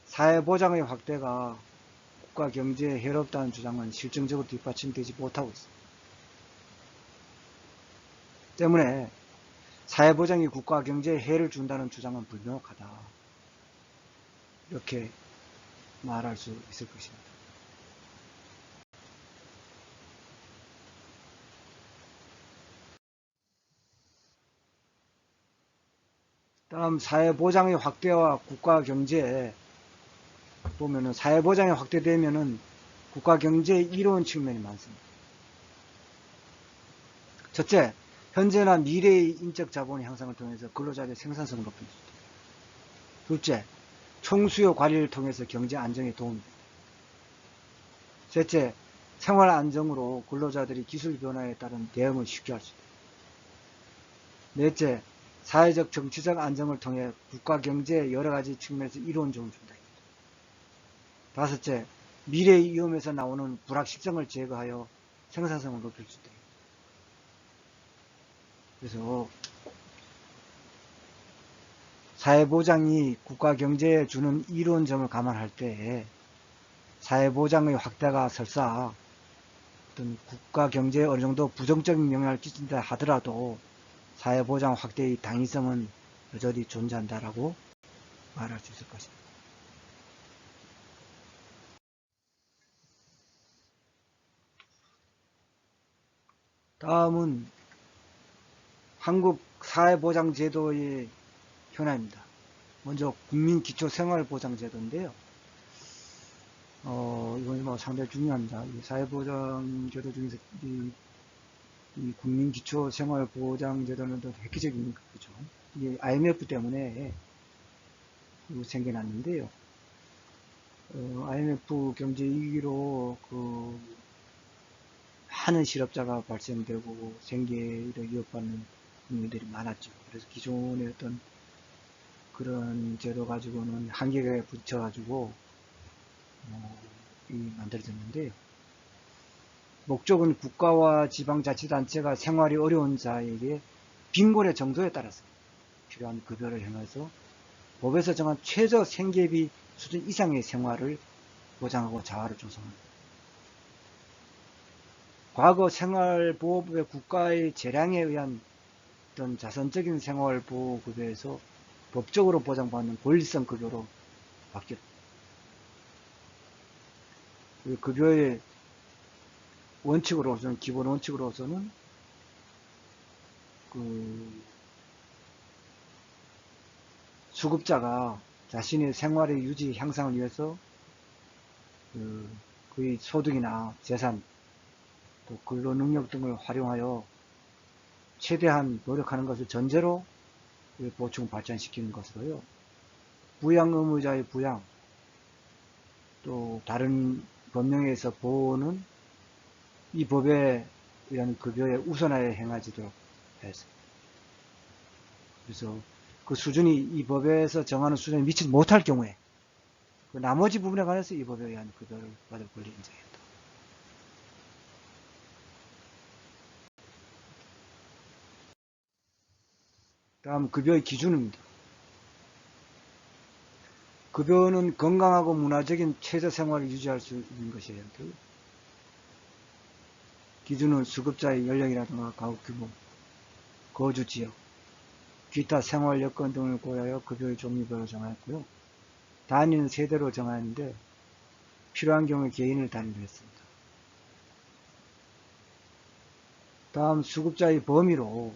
Speaker 1: 사회보장의 확대가 국가 경제에 해롭다는 주장은 실증적으로 뒷받침되지 못하고 있습니다. 때문에 사회보장이 국가 경제에 해를 준다는 주장은 불명확하다. 이렇게 말할 수 있을 것입니다. 다음 사회보장의 확대와 국가 경제에 보면은 사회보장이 확대되면은 국가 경제의 이로운 측면이 많습니다. 첫째, 현재나 미래의 인적 자본 향상을 통해서 근로자의 생산성을 높이는 수 있다. 둘째, 총수요 관리를 통해서 경제 안정에 도움이 된다. 셋째, 생활 안정으로 근로자들이 기술 변화에 따른 대응을 쉽게 할 수 있다. 넷째, 사회적 정치적 안정을 통해 국가 경제의 여러 가지 측면에서 이로운 점을 준다. 다섯째, 미래의 위험에서 나오는 불확실성을 제거하여 생산성을 높일 수 있다. 그래서 사회보장이 국가 경제에 주는 이로운 점을 감안할 때 사회보장의 확대가 설사 어떤 국가 경제에 어느 정도 부정적인 영향을 끼친다 하더라도 사회보장 확대의 당위성은 여전히 존재한다라고 말할 수 있을 것입니다. 다음은 한국 사회보장제도의 현안입니다. 먼저 국민기초생활보장제도인데요. 이건 뭐 상당히 중요합니다. 이 사회보장제도 중에서 이 국민기초생활보장제도는 또 획기적인 거죠. 이게 IMF 때문에 생겨났는데요. IMF 경제 위기로 많은 실업자가 발생되고 생계를 위협받는 국민들이 많았죠. 그래서 기존의 어떤 그런 제도 가지고는 한계에 부딪혀가지고 만들어졌는데요. 목적은 국가와 지방자치단체가 생활이 어려운 자에게 빈곤의 정도에 따라서 필요한 급여를 향해서 법에서 정한 최저 생계비 수준 이상의 생활을 보장하고 자활을 조성합니다. 과거 생활보호법의 국가의 재량에 의한 어떤 자선적인 생활보호급여에서 법적으로 보장받는 권리성 급여로 바뀌었다. 그 급여의 원칙으로서는, 기본 원칙으로서는 수급자가 자신의 생활의 유지, 향상을 위해서 그의 소득이나 재산, 또 근로 능력 등을 활용하여 최대한 노력하는 것을 전제로 보충 발전시키는 것으로요. 부양 의무자의 부양, 또 다른 법령에서 보호는 이 법에 의한 급여에 우선하여 행하지도록 했습니다. 그래서 그 수준이 이 법에서 정하는 수준에 미치지 못할 경우에 그 나머지 부분에 관해서 이 법에 의한 급여를 받을 권리 인정했다. 다음 급여의 기준입니다. 급여는 건강하고 문화적인 최저 생활을 유지할 수 있는 것이어야 하고요. 기준은 수급자의 연령이라든가 가구 규모, 거주 지역, 기타 생활 여건 등을 고려하여 급여의 종류별로 정하였고요. 단위는 세대로 정하였는데 필요한 경우에 개인을 단위로 했습니다. 다음 수급자의 범위로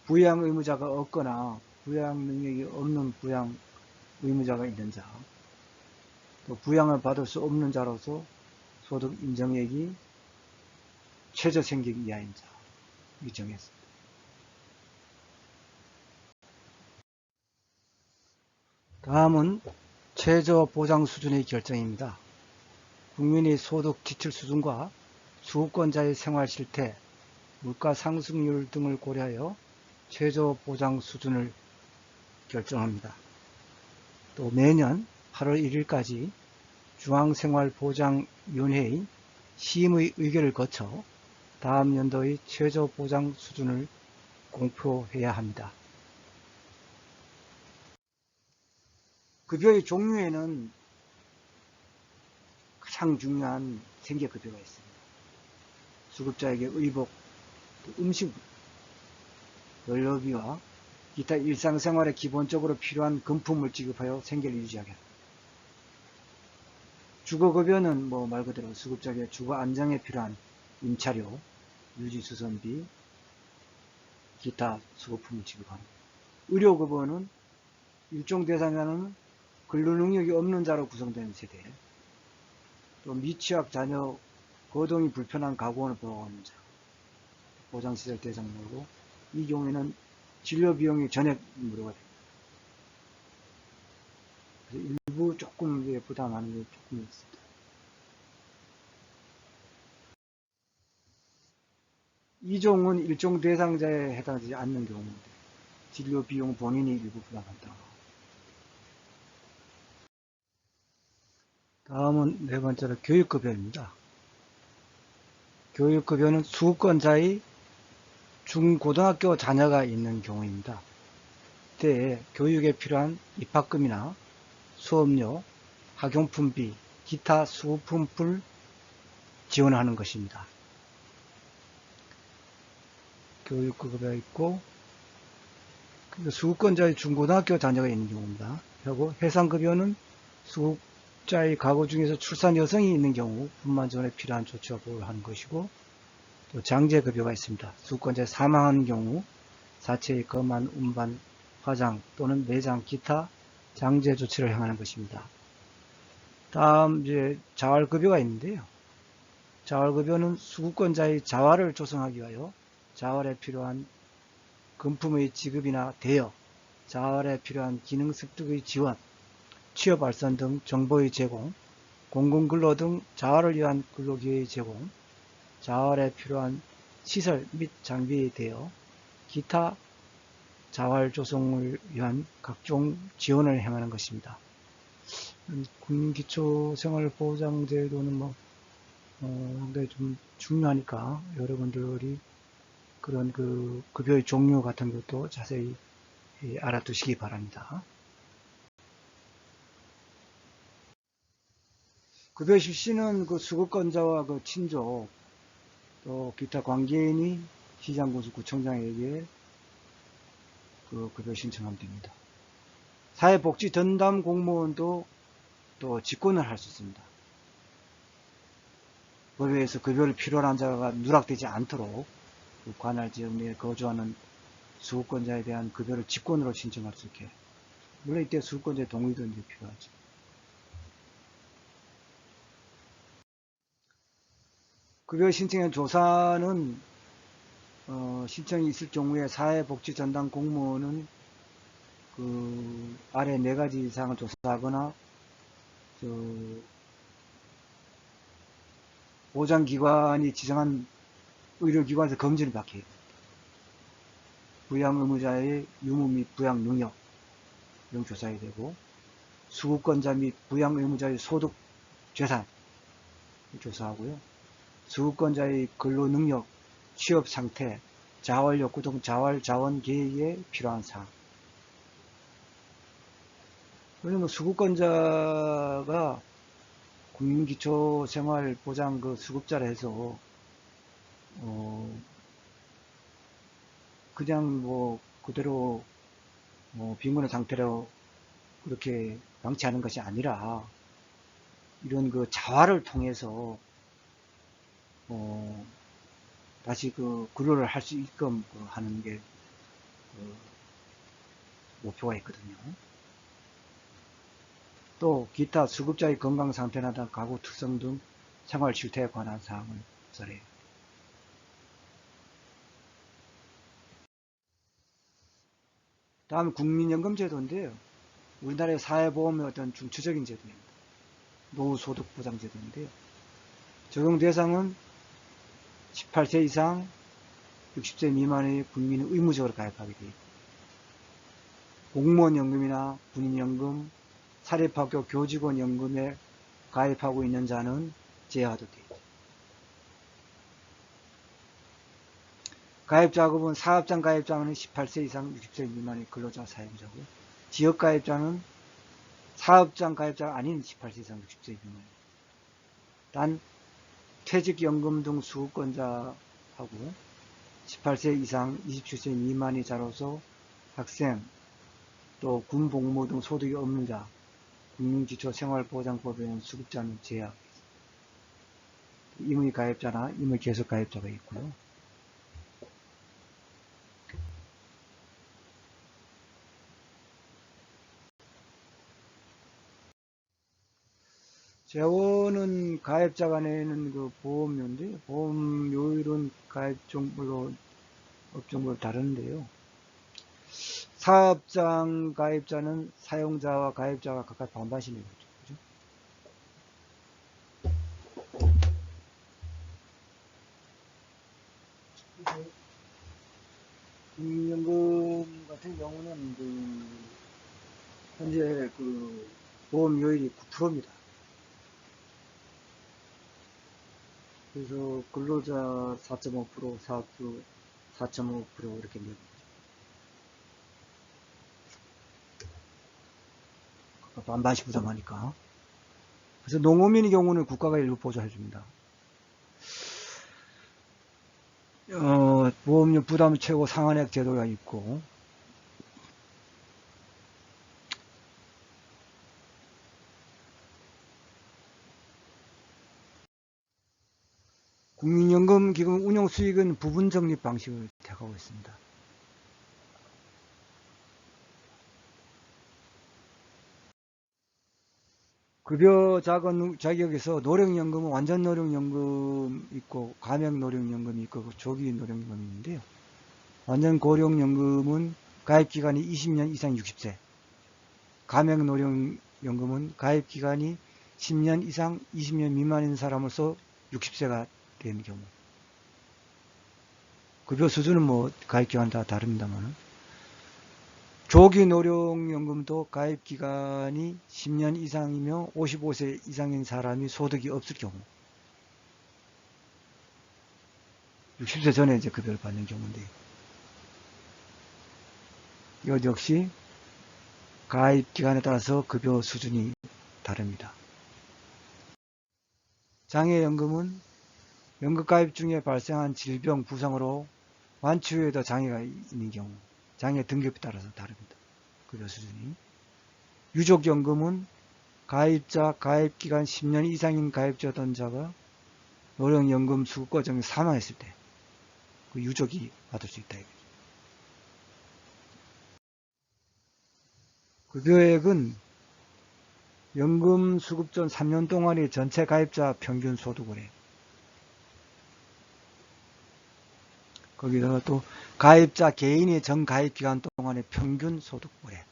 Speaker 1: 부양 의무자가 없거나 부양 능력이 없는 부양 의무자가 있는 자, 또 부양을 받을 수 없는 자로서 소득 인정액이 최저생계 이하인 자 정했습니다. 다음은 최저보장 수준의 결정입니다. 국민의 소득 지출 수준과 수급권자의 생활 실태, 물가 상승률 등을 고려하여 최저보장 수준을 결정합니다. 또 매년 8월 1일까지 중앙생활보장위원회의 심의 의결을 거쳐 다음 연도의 최저보장 수준을 공표해야 합니다. 급여의 종류에는 가장 중요한 생계급여가 있습니다. 수급자에게 의복, 음식, 연료비와 기타 일상생활에 기본적으로 필요한 금품을 지급하여 생계를 유지하게 합니다. 주거급여는 말 그대로 수급자에게 주거 안정에 필요한 임차료, 유지수선비, 기타 수급품을 지급합니다. 의료급여는 일종 대상자는 근로능력이 없는 자로 구성된 세대, 또 미취학 자녀, 거동이 불편한 가구원을 보호하는 자, 보장시설 대상자고, 이 경우에는 진료비용이 전액 무료가 됩니다. 그래서 일부 조금 부담하는 게 조금 있습니다. 이종은 일종 대상자에 해당되지 않는 경우인데 진료비용 본인이 일부 부담한다. 다음은 네 번째로 교육급여입니다. 교육급여는 수급권자의 중고등학교 자녀가 있는 경우입니다. 이때 교육에 필요한 입학금이나 수업료, 학용품비, 기타 수급품을 지원하는 것입니다. 교육급여가 있고, 수급권자의 중고등학교 자녀가 있는 경우입니다. 그리고 해상급여는 수급자의 가구 중에서 출산 여성이 있는 경우 분만 지원에 필요한 조치와 보호를 하는 것이고, 또 장제급여가 있습니다. 수급권자의 사망한 경우 사체의 검안, 운반, 화장 또는 매장, 기타 장제 조치를 행하는 것입니다. 다음 자활급여가 있는데요. 자활급여는 수급권자의 자활을 조성하기 위하여 자활에 필요한 금품의 지급이나 대여, 자활에 필요한 기능 습득의 지원, 취업 발전 등 정보의 제공, 공공근로 등 자활을 위한 근로기회의 제공, 자활에 필요한 시설 및 장비의 대여, 기타 자활 조성을 위한 각종 지원을 행하는 것입니다. 국민기초생활보장제도는 상당히 좀 중요하니까 여러분들이 그런 급여의 종류 같은 것도 자세히 알아두시기 바랍니다. 급여 실시는 수급권자와 친족, 또 기타 관계인이 시장군수 구청장에게 급여 신청하면 됩니다. 사회복지 전담 공무원도 또 직권을 할 수 있습니다. 법에서 급여를 필요로 한 자가 누락되지 않도록 관할 지역 내에 거주하는 수급권자에 대한 급여를 직권으로 신청할 수 있게. 물론 이때 수급권자의 동의도 필요하죠. 급여 신청의 조사는 신청이 있을 경우에 사회복지전담 공무원은 아래 4가지 이상을 조사하거나 보장기관이 지정한 의료기관에서 검진을 받게 해요. 부양 의무자의 유무 및 부양 능력 이런 조사해야 되고, 수급권자 및 부양 의무자의 소득 재산 조사하고요. 수급권자의 근로 능력, 취업 상태, 자활 욕구 등 자활 자원 계획에 필요한 사항. 왜냐면 수급권자가 국민기초생활보장 수급자라 해서 그냥 그대로 빈곤의 상태로 그렇게 방치하는 것이 아니라 이런 자활을 통해서 다시 근로를 할 수 있게끔 하는 게 목표가 있거든요. 또 기타 수급자의 건강 상태나 가구 특성 등 생활 실태에 관한 사항을 조사해요. 다음 국민연금제도인데요. 우리나라의 사회보험의 어떤 중추적인 제도입니다. 노후소득보장제도인데요. 적용 대상은 18세 이상 60세 미만의 국민은 의무적으로 가입하게 되어 있고, 공무원연금이나 군인연금, 사립학교 교직원연금에 가입하고 있는 자는 제하도 되어 있죠. 가입자급은 사업장 가입자는 18세 이상 60세 미만의 근로자 사용자고, 지역가입자는 사업장 가입자가 아닌 18세 이상 60세 미만. 단 퇴직연금 등 수급권자하고 18세 이상 27세 미만의 자로서 학생, 또 군복무 등 소득이 없는 자, 국민기초생활보장법에 의한 수급자는 제외하겠습니다. 임의 가입자나 임의 계속 가입자가 있고요. 재원은 가입자가 내는 그 보험료인데, 보험료율은 가입종별로 업종별로 다른데요. 사업장 가입자는 사용자와 가입자가 각각 반반씩 내고 있죠. 그죠? 국민연금 같은 경우는 현재 보험료율이 9%입니다. 그래서 근로자 4.5%, 사업주 4.5% 이렇게 내고 각각 반반씩 부담하니까. 그래서 농어민의 경우는 국가가 일부 보조해줍니다. 보험료 부담 최고 상한액 제도가 있고, 국민연금기금 운용 수익은 부분 적립 방식을 택하고 있습니다. 급여 자격에서 노령연금은 완전 노령연금 있고, 가명 노령연금이 있고, 조기 노령연금이 있는데요. 완전 고령연금은 가입기간이 20년 이상 60세, 가명 노령연금은 가입기간이 10년 이상 20년 미만인 사람으로서 60세가 되는 경우. 급여 수준은 가입기간 다 다릅니다만, 조기 노령연금도 가입기간이 10년 이상이며 55세 이상인 사람이 소득이 없을 경우, 60세 전에 이제 급여를 받는 경우인데, 이것 역시 가입기간에 따라서 급여 수준이 다릅니다. 장애연금은 연금가입 중에 발생한 질병, 부상으로 완치 후에도 장애가 있는 경우, 장애 등급에 따라서 다릅니다. 급여 수준이. 유족연금은 가입자, 가입기간 10년 이상인 가입자던 자가 노령연금 수급 과정에 사망했을 때 그 유족이 받을 수 있다. 급여액은 연금 수급 전 3년 동안의 전체 가입자 평균 소득을 해. 거기다가 또 가입자 개인의 전 가입 기간 동안의 평균 소득을 해.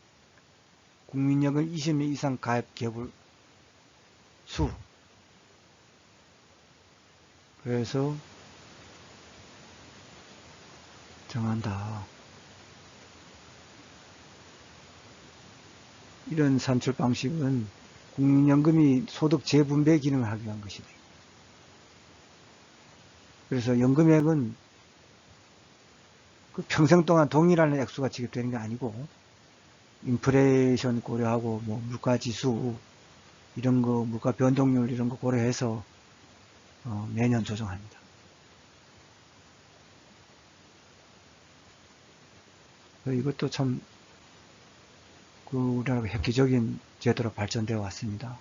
Speaker 1: 국민연금 20년 이상 가입 계불 수. 그래서 정한다. 이런 산출 방식은 국민연금이 소득 재분배 기능을 하기 위한 것이다. 그래서 연금액은 그 평생 동안 동일한 액수가 지급되는 게 아니고, 인플레이션 고려하고 물가지수 이런 거, 물가 변동률 이런 거 고려해서 매년 조정합니다. 이것도 참 우리나라 획기적인 제도로 발전되어 왔습니다.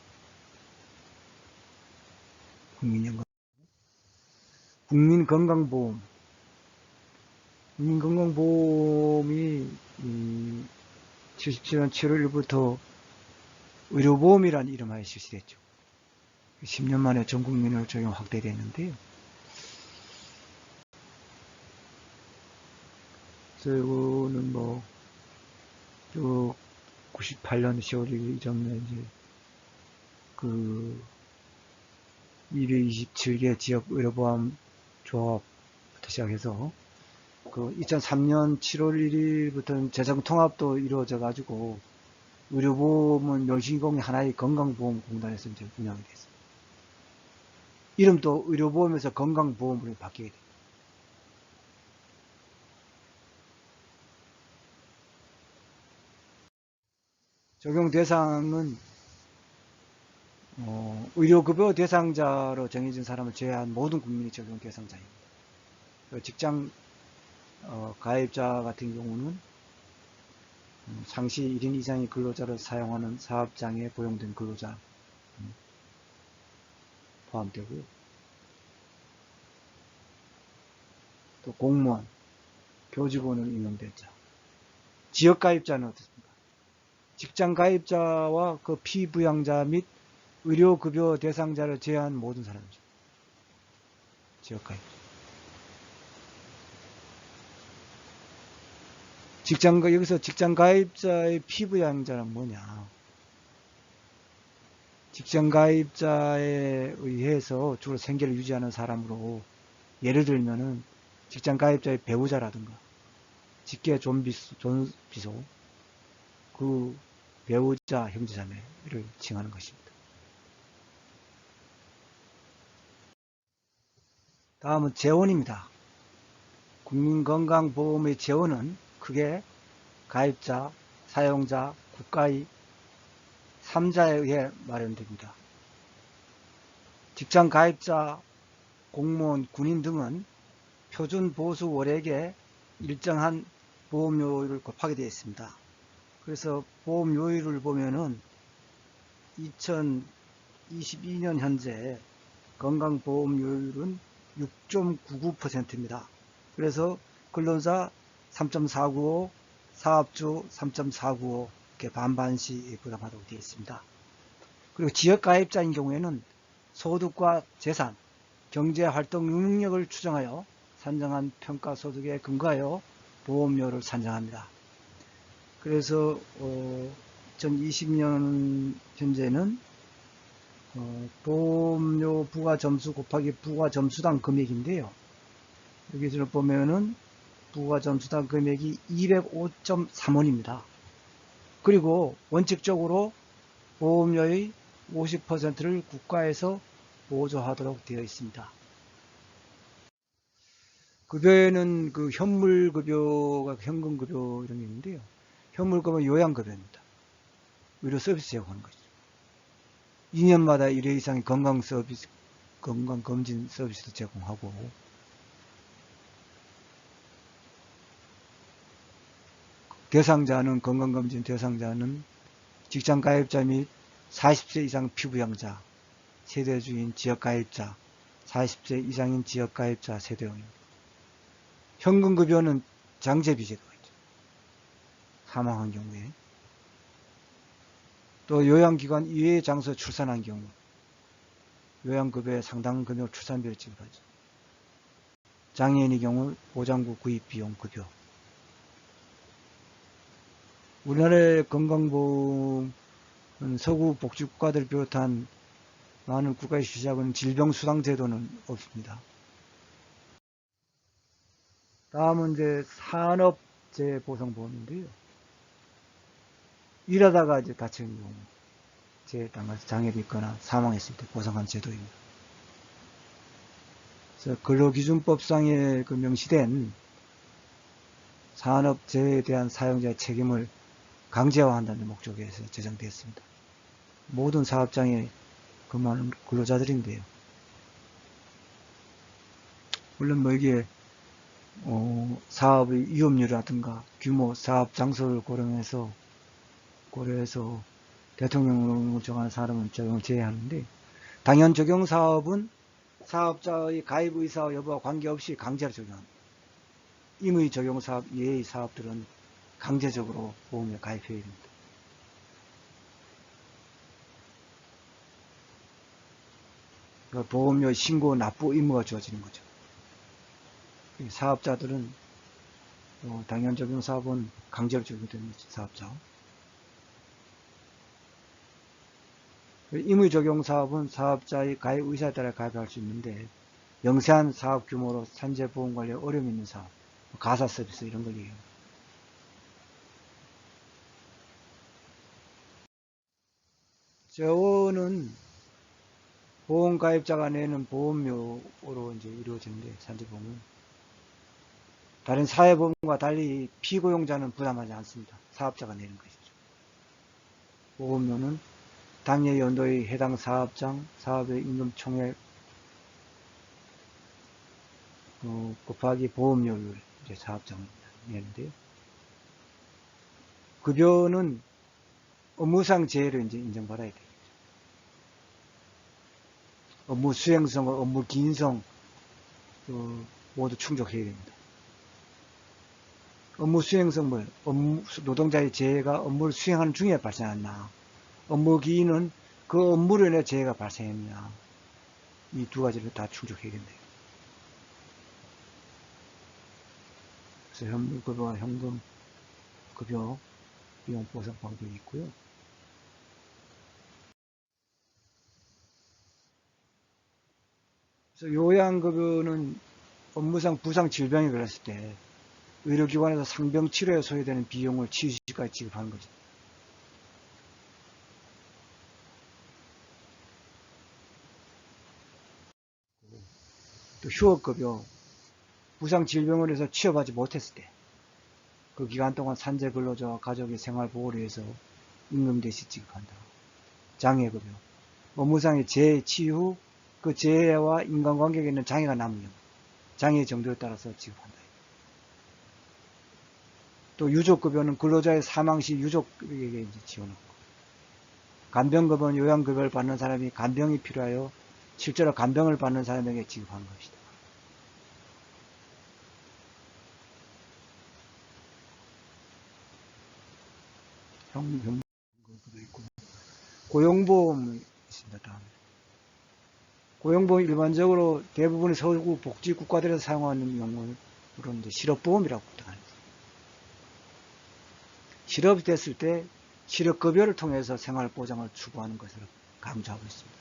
Speaker 1: 국민연금. 국민건강보험. 국민건강보험이 77년 7월 1일부터 의료보험이라는 이름하에 실시됐죠. 10년 만에 전 국민을 적용 확대됐는데요. 그래서 이거는 쭉 98년 10월 1일 이전에 이제 그 227개 지역 의료보험 조합부터 시작해서 그 2003년 7월 1일부터는 재정 통합도 이루어져 가지고 의료보험은 멸시공이 하나의 건강보험공단에서 이제 운영이 됐습니다. 이름도 의료보험에서 건강보험으로 바뀌게 됩니다. 적용 대상은 의료급여 대상자로 정해진 사람을 제외한 모든 국민이 적용 대상자입니다. 직장 가입자 같은 경우는 상시 1인 이상의 근로자를 사용하는 사업장에 고용된 근로자 포함되고요. 또 공무원, 교직원을 임용된 자. 지역 가입자는 어떻습니까? 직장 가입자와 그 피부양자 및 의료급여 대상자를 제외한 모든 사람이죠. 지역 가입자. 여기서 직장 가입자의 피부양자는 뭐냐? 직장 가입자에 의해서 주로 생계를 유지하는 사람으로, 예를 들면은 직장 가입자의 배우자라든가 직계 존비소, 그 배우자 형제자매를 칭하는 것입니다. 다음은 재원입니다. 국민건강보험의 재원은 크게 가입자, 사용자, 국가의 3자에 의해 마련됩니다. 직장 가입자, 공무원, 군인 등은 표준 보수 월액에 일정한 보험료율을 곱하게 되어 있습니다. 그래서 보험료율을 보면은 2022년 현재 건강보험료율은 6.99%입니다. 그래서 근로자 3.495, 사업주 3.495 이렇게 반반씩 부담하도록 되어 있습니다. 그리고 지역가입자인 경우에는 소득과 재산, 경제활동 능력을 추정하여 산정한 평가소득에 근거하여 보험료를 산정합니다. 그래서 2020년 현재는 보험료 부과점수 곱하기 부과점수당 금액인데요. 여기서 보면은 부과점수당 금액이 205.3원입니다. 그리고 원칙적으로 보험료의 50%를 국가에서 보조하도록 되어 있습니다. 급여에는 그 현물급여가 현금급여 이런 게 있는데요. 현물급여는 요양급여입니다. 의료 서비스 제공하는 거죠. 2년마다 1회 이상의 건강검진 서비스도 제공하고, 건강검진 대상자는 직장가입자 및 40세 이상 피부양자, 세대주인 지역가입자, 40세 이상인 지역가입자 세대원입니다. 현금급여는 장제비 제도가 있죠. 사망한 경우에. 또 요양기관 이외의 장소에 출산한 경우 요양급여의 상당 금액을 출산비를 지급하죠. 장애인의 경우 보장구 구입비용 급여. 우리나라의 건강보험은 서구 복지국가들을 비롯한 많은 국가의 시작은 질병수당제도는 없습니다. 다음은 이제 산업재해보상보험인데요. 일하다가 이제 다친 경우, 재해에 당해서 장애를 입거나 사망했을 때 보상하는 제도입니다. 그래서 근로기준법상에 그 명시된 산업재해에 대한 사용자의 책임을 강제화한다는 목적에서 제정되었습니다. 모든 사업장에 근무하는 근로자들인데요. 물론 뭐 이게 사업의 위험률이라든가 규모, 사업 장소를 고려해서 대통령령을 정하는 사람은 적용을 제외하는데, 당연 적용 사업은 사업자의 가입 의사 여부와 관계없이 강제로 적용합니다. 임의 적용 사업 이외의 사업들은 강제적으로 보험에 가입해야 됩니다. 보험료 신고 납부 의무가 주어지는 거죠. 사업자들은 당연 적용 사업은 강제로 적용되는 사업자. 임의 적용 사업은 사업자의 가입 의사에 따라 가입할 수 있는데 영세한 사업 규모로 산재 보험 관리에 어려움이 있는 사업, 가사 서비스 이런 걸 얘기합니다. 재원은 보험 가입자가 내는 보험료로 이제 이루어지는데 산재보험은 다른 사회보험과 달리 피고용자는 부담하지 않습니다. 사업자가 내는 것이죠. 보험료는 당해 연도의 해당 사업장, 사업의 임금 총액 곱하기 보험료를 이제 사업장은 내는데요. 급여는 업무상 재해를 이제 인정받아야 돼요. 업무 수행성, 업무 기인성 모두 충족해야 됩니다. 업무 수행성 뭐예요? 노동자의 재해가 업무를 수행하는 중에 발생했나? 업무 기인은 그 업무로 인해 재해가 발생했냐? 이 두 가지를 다 충족해야 된다. 그래서 현물급여와 현금급여 비용 보상 방법이 있고요. 그래서 요양급여는 업무상 부상 질병이 걸렸을 때 의료기관에서 상병 치료에 소요되는 비용을 치유시까지 지급하는 거죠. 또 휴업급여, 부상 질병을 해서 취업하지 못했을 때 그 기간 동안 산재 근로자와 가족의 생활 보호를 위해서 임금 대신 지급한다. 장애급여, 업무상의 재해 치유 후 그 재해와 인간관계에 있는 장애가 남은 경우 장애 정도에 따라서 지급한다. 또 유족급여는 근로자의 사망 시 유족에게 이제 지원하고, 간병급여는 요양급여를 받는 사람이 간병이 필요하여 실제로 간병을 받는 사람에게 지급하는 것이다. 현금급여 있고, 고용보험이 있습니다. 다음에 고용보험 일반적으로 대부분의 서구 복지 국가들에서 사용하는 용어로 이제 실업보험이라고 부르니다. 실업이 됐을 때 실업급여를 통해서 생활보장을 추구하는 것을 강조하고 있습니다.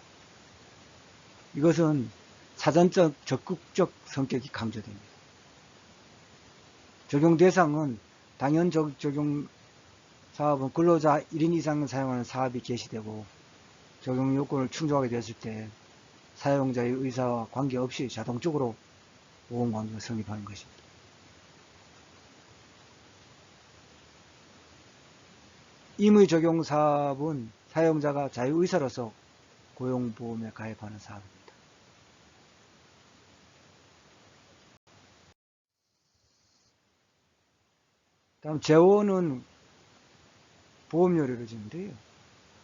Speaker 1: 이것은 사전적 적극적 성격이 강조됩니다. 적용 대상은 당연 적용 사업은 근로자 1인 이상 사용하는 사업이 개시되고 적용 요건을 충족하게 됐을 때 사용자의 의사와 관계없이 자동적으로 보험관계가 성립하는 것입니다. 임의 적용 사업은 사용자가 자유의사로서 고용보험에 가입하는 사업입니다. 다음 재원은 보험료를 이루어지는데요.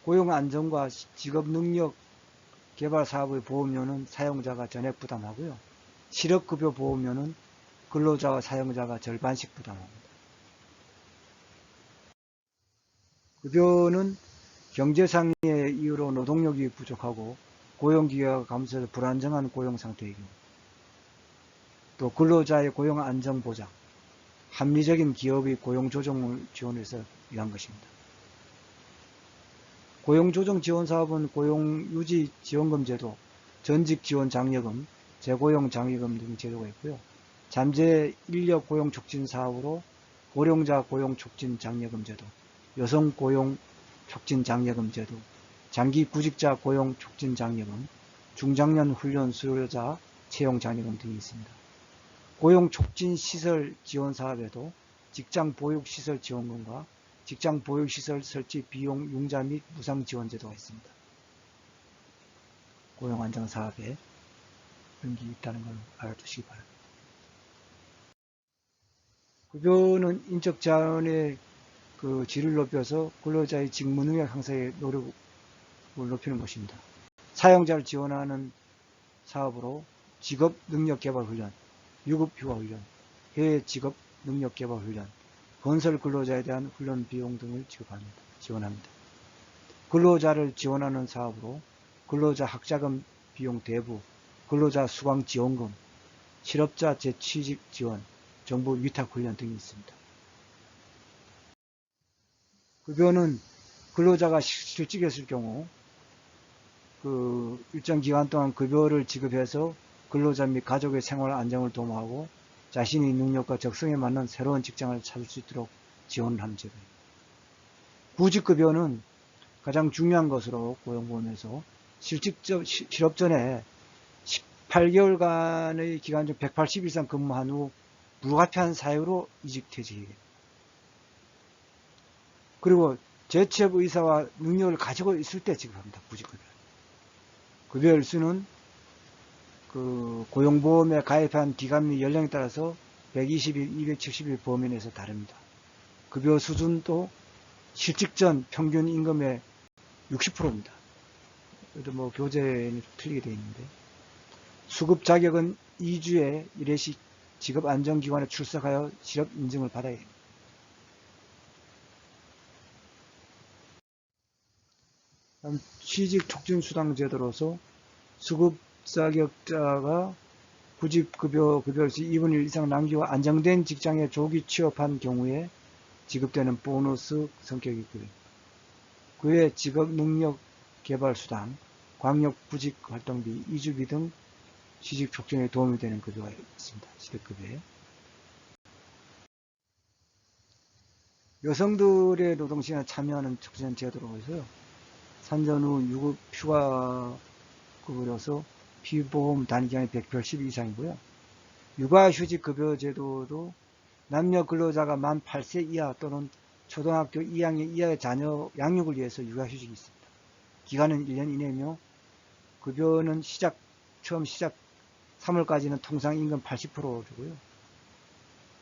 Speaker 1: 고용안정과 직업능력 개발 사업의 보험료는 사용자가 전액 부담하고요. 실업급여 보험료는 근로자와 사용자가 절반씩 부담합니다. 급여는 경제상의 이유로 노동력이 부족하고 고용기회가 감소해서 불안정한 고용상태이고, 또 근로자의 고용안정보장, 합리적인 기업의 고용조정을 지원해서 위한 것입니다. 고용조정지원사업은 고용유지지원금제도, 전직지원장려금, 재고용장려금 등 제도가 있고요. 잠재 인력 고용 촉진 사업으로 고령자 고용 촉진 장려금 제도, 여성 고용 촉진 장려금 제도, 장기 구직자 고용 촉진 장려금, 중장년 훈련 수료자 채용 장려금 등이 있습니다. 고용 촉진 시설 지원 사업에도 직장 보육 시설 지원금과 직장 보육시설 설치 비용 융자 및 무상 지원 제도가 있습니다. 고용안정 사업에 그런 게 있다는 걸 알아두시기 바랍니다. 급여는 인적 자원의 그 질을 높여서 근로자의 직무 능력 향상에 노력을 높이는 것입니다. 사용자를 지원하는 사업으로 직업 능력 개발 훈련, 유급 휴가 훈련, 해외 직업 능력 개발 훈련, 건설 근로자에 대한 훈련 비용 등을 지원합니다. 근로자를 지원하는 사업으로 근로자 학자금 비용 대부, 근로자 수강 지원금, 실업자 재취직 지원, 정보 위탁 훈련 등이 있습니다. 급여는 근로자가 실직했을 경우 그 일정 기간 동안 급여를 지급해서 근로자 및 가족의 생활 안정을 도모하고 자신의 능력과 적성에 맞는 새로운 직장을 찾을 수 있도록 지원하는 제도입니다. 구직급여는 가장 중요한 것으로 고용보험에서 실업 전에 18개월간의 기간 중 180일 이상 근무한 후 불가피한 사유로 이직퇴직입니다. 그리고 재취업 의사와 능력을 가지고 있을 때 지급합니다. 구직급여. 급여 일수는 그 고용보험에 가입한 기간 및 연령에 따라서 120일, 270일 범위내에서 다릅니다. 급여 수준도 실직 전 평균 임금의 60%입니다. 그래도 뭐 교재는 틀리게 되어 있는데, 수급 자격은 2주에 1회씩 직업안정기관에 출석하여 실업 인증을 받아야 합니다. 취직촉진수당 제도로서 수급 자격자가 구직급여를 2분의 1 이상 남기고 안정된 직장에 조기 취업한 경우에 지급되는 보너스 성격의 급여. 그외 직업능력개발수당, 광역부직활동비, 이주비 등 취직촉진에 도움이 되는 급여가 있습니다. 시급급여에. 여성들의 노동시간에 참여하는 촉진 제도로 해서요. 산전 후 유급 휴가급여로서 피보험 단기간이 180일 이상이고요. 육아휴직급여 제도도 남녀 근로자가 만 8세 이하 또는 초등학교 2학년 이하의 자녀 양육을 위해서 육아휴직이 있습니다. 기간은 1년 이내이며 급여는 처음 시작 3월까지는 통상 임금 80% 주고요.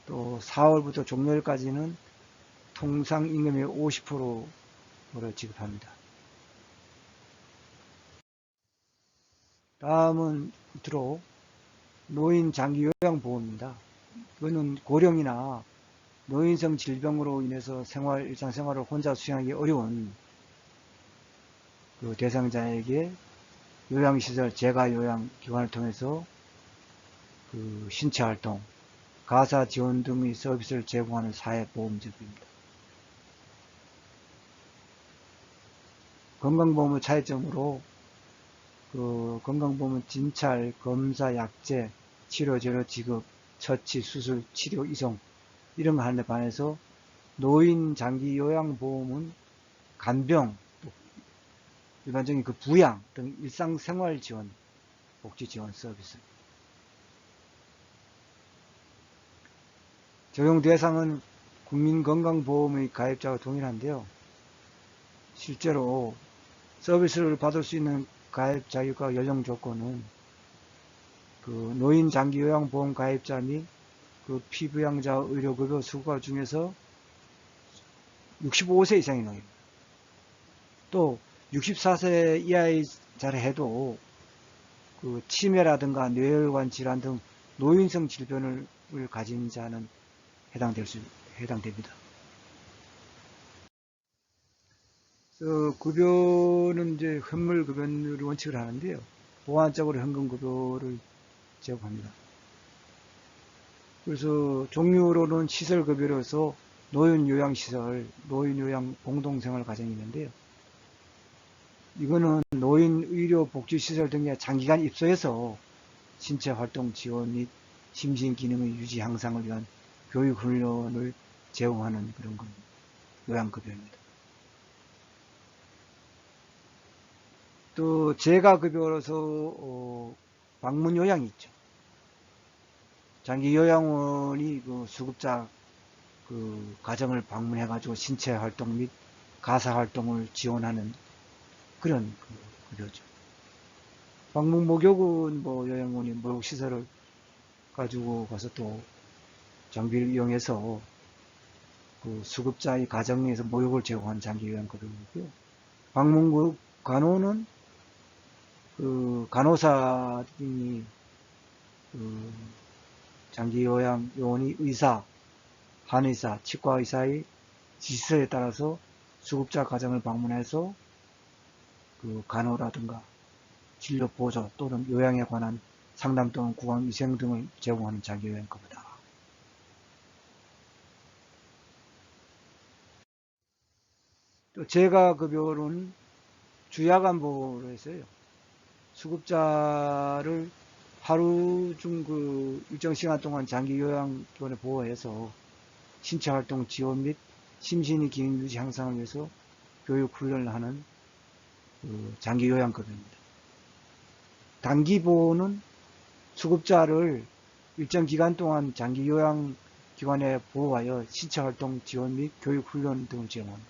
Speaker 1: 또 4월부터 종료일까지는 통상 임금의 50%를 지급합니다. 다음은 끝으로 노인 장기 요양보험입니다. 이거는 고령이나 노인성 질병으로 인해서 일상생활을 혼자 수행하기 어려운 그 대상자에게 요양시설, 재가요양기관을 통해서 그 신체활동, 가사지원 등의 서비스를 제공하는 사회보험제도입니다. 건강보험의 차이점으로 그 건강보험은 진찰, 검사, 약제, 치료제로 지급, 처치, 수술, 치료, 이송 이런 거 하는 데 반해서 노인 장기 요양보험은 간병, 일반적인 그 부양 등 일상생활 지원, 복지 지원 서비스. 적용 대상은 국민건강보험의 가입자와 동일한데요. 실제로 서비스를 받을 수 있는 가입 자격과 연령 조건은 그 노인 장기 요양보험 가입자 및 그 피부양자 의료급여 수급자 중에서 65세 이상의 노인, 또 64세 이하의 자라 해도 그 치매라든가 뇌혈관 질환 등 노인성 질병을 가진 자는 해당됩니다. 급여는 이제 현물급여를 원칙을 하는데요. 보완적으로 현금급여를 제공합니다. 그래서 종류로는 시설급여로서 노인요양시설, 노인요양 공동생활 가정이 있는데요. 이거는 노인 의료복지시설 등에 장기간 입소해서 신체활동 지원 및 심신기능의 유지 향상을 위한 교육훈련을 제공하는 그런 겁니다. 요양급여입니다. 또 재가급여로서 방문요양이 있죠. 장기요양원이 그 수급자 그 가정을 방문해가지고 신체활동 및 가사활동을 지원하는 그런 급여죠. 방문 목욕은 뭐 요양원이 목욕시설을 가지고 가서 또 장비를 이용해서 그 수급자의 가정에서 목욕을 제공하는 장기요양급여이고요. 방문 간호는 그 간호사님이 그 장기요양 요원이 의사, 한의사, 치과의사의 지시서에 따라서 수급자 가정을 방문해서 그 간호라든가 진료 보조 또는 요양에 관한 상담 또는 구강 위생 등을 제공하는 장기요양급여다. 제가 급여로는 주야간보로 했어요. 수급자를 하루 중 일정 시간 동안 장기 요양기관에 보호해서 신체활동 지원 및 심신의 기능 유지 향상을 위해서 교육 훈련을 하는 장기 요양급여입니다. 단기보호는 수급자를 일정 기간 동안 장기 요양기관에 보호하여 신체활동 지원 및 교육 훈련 등을 제공합니다.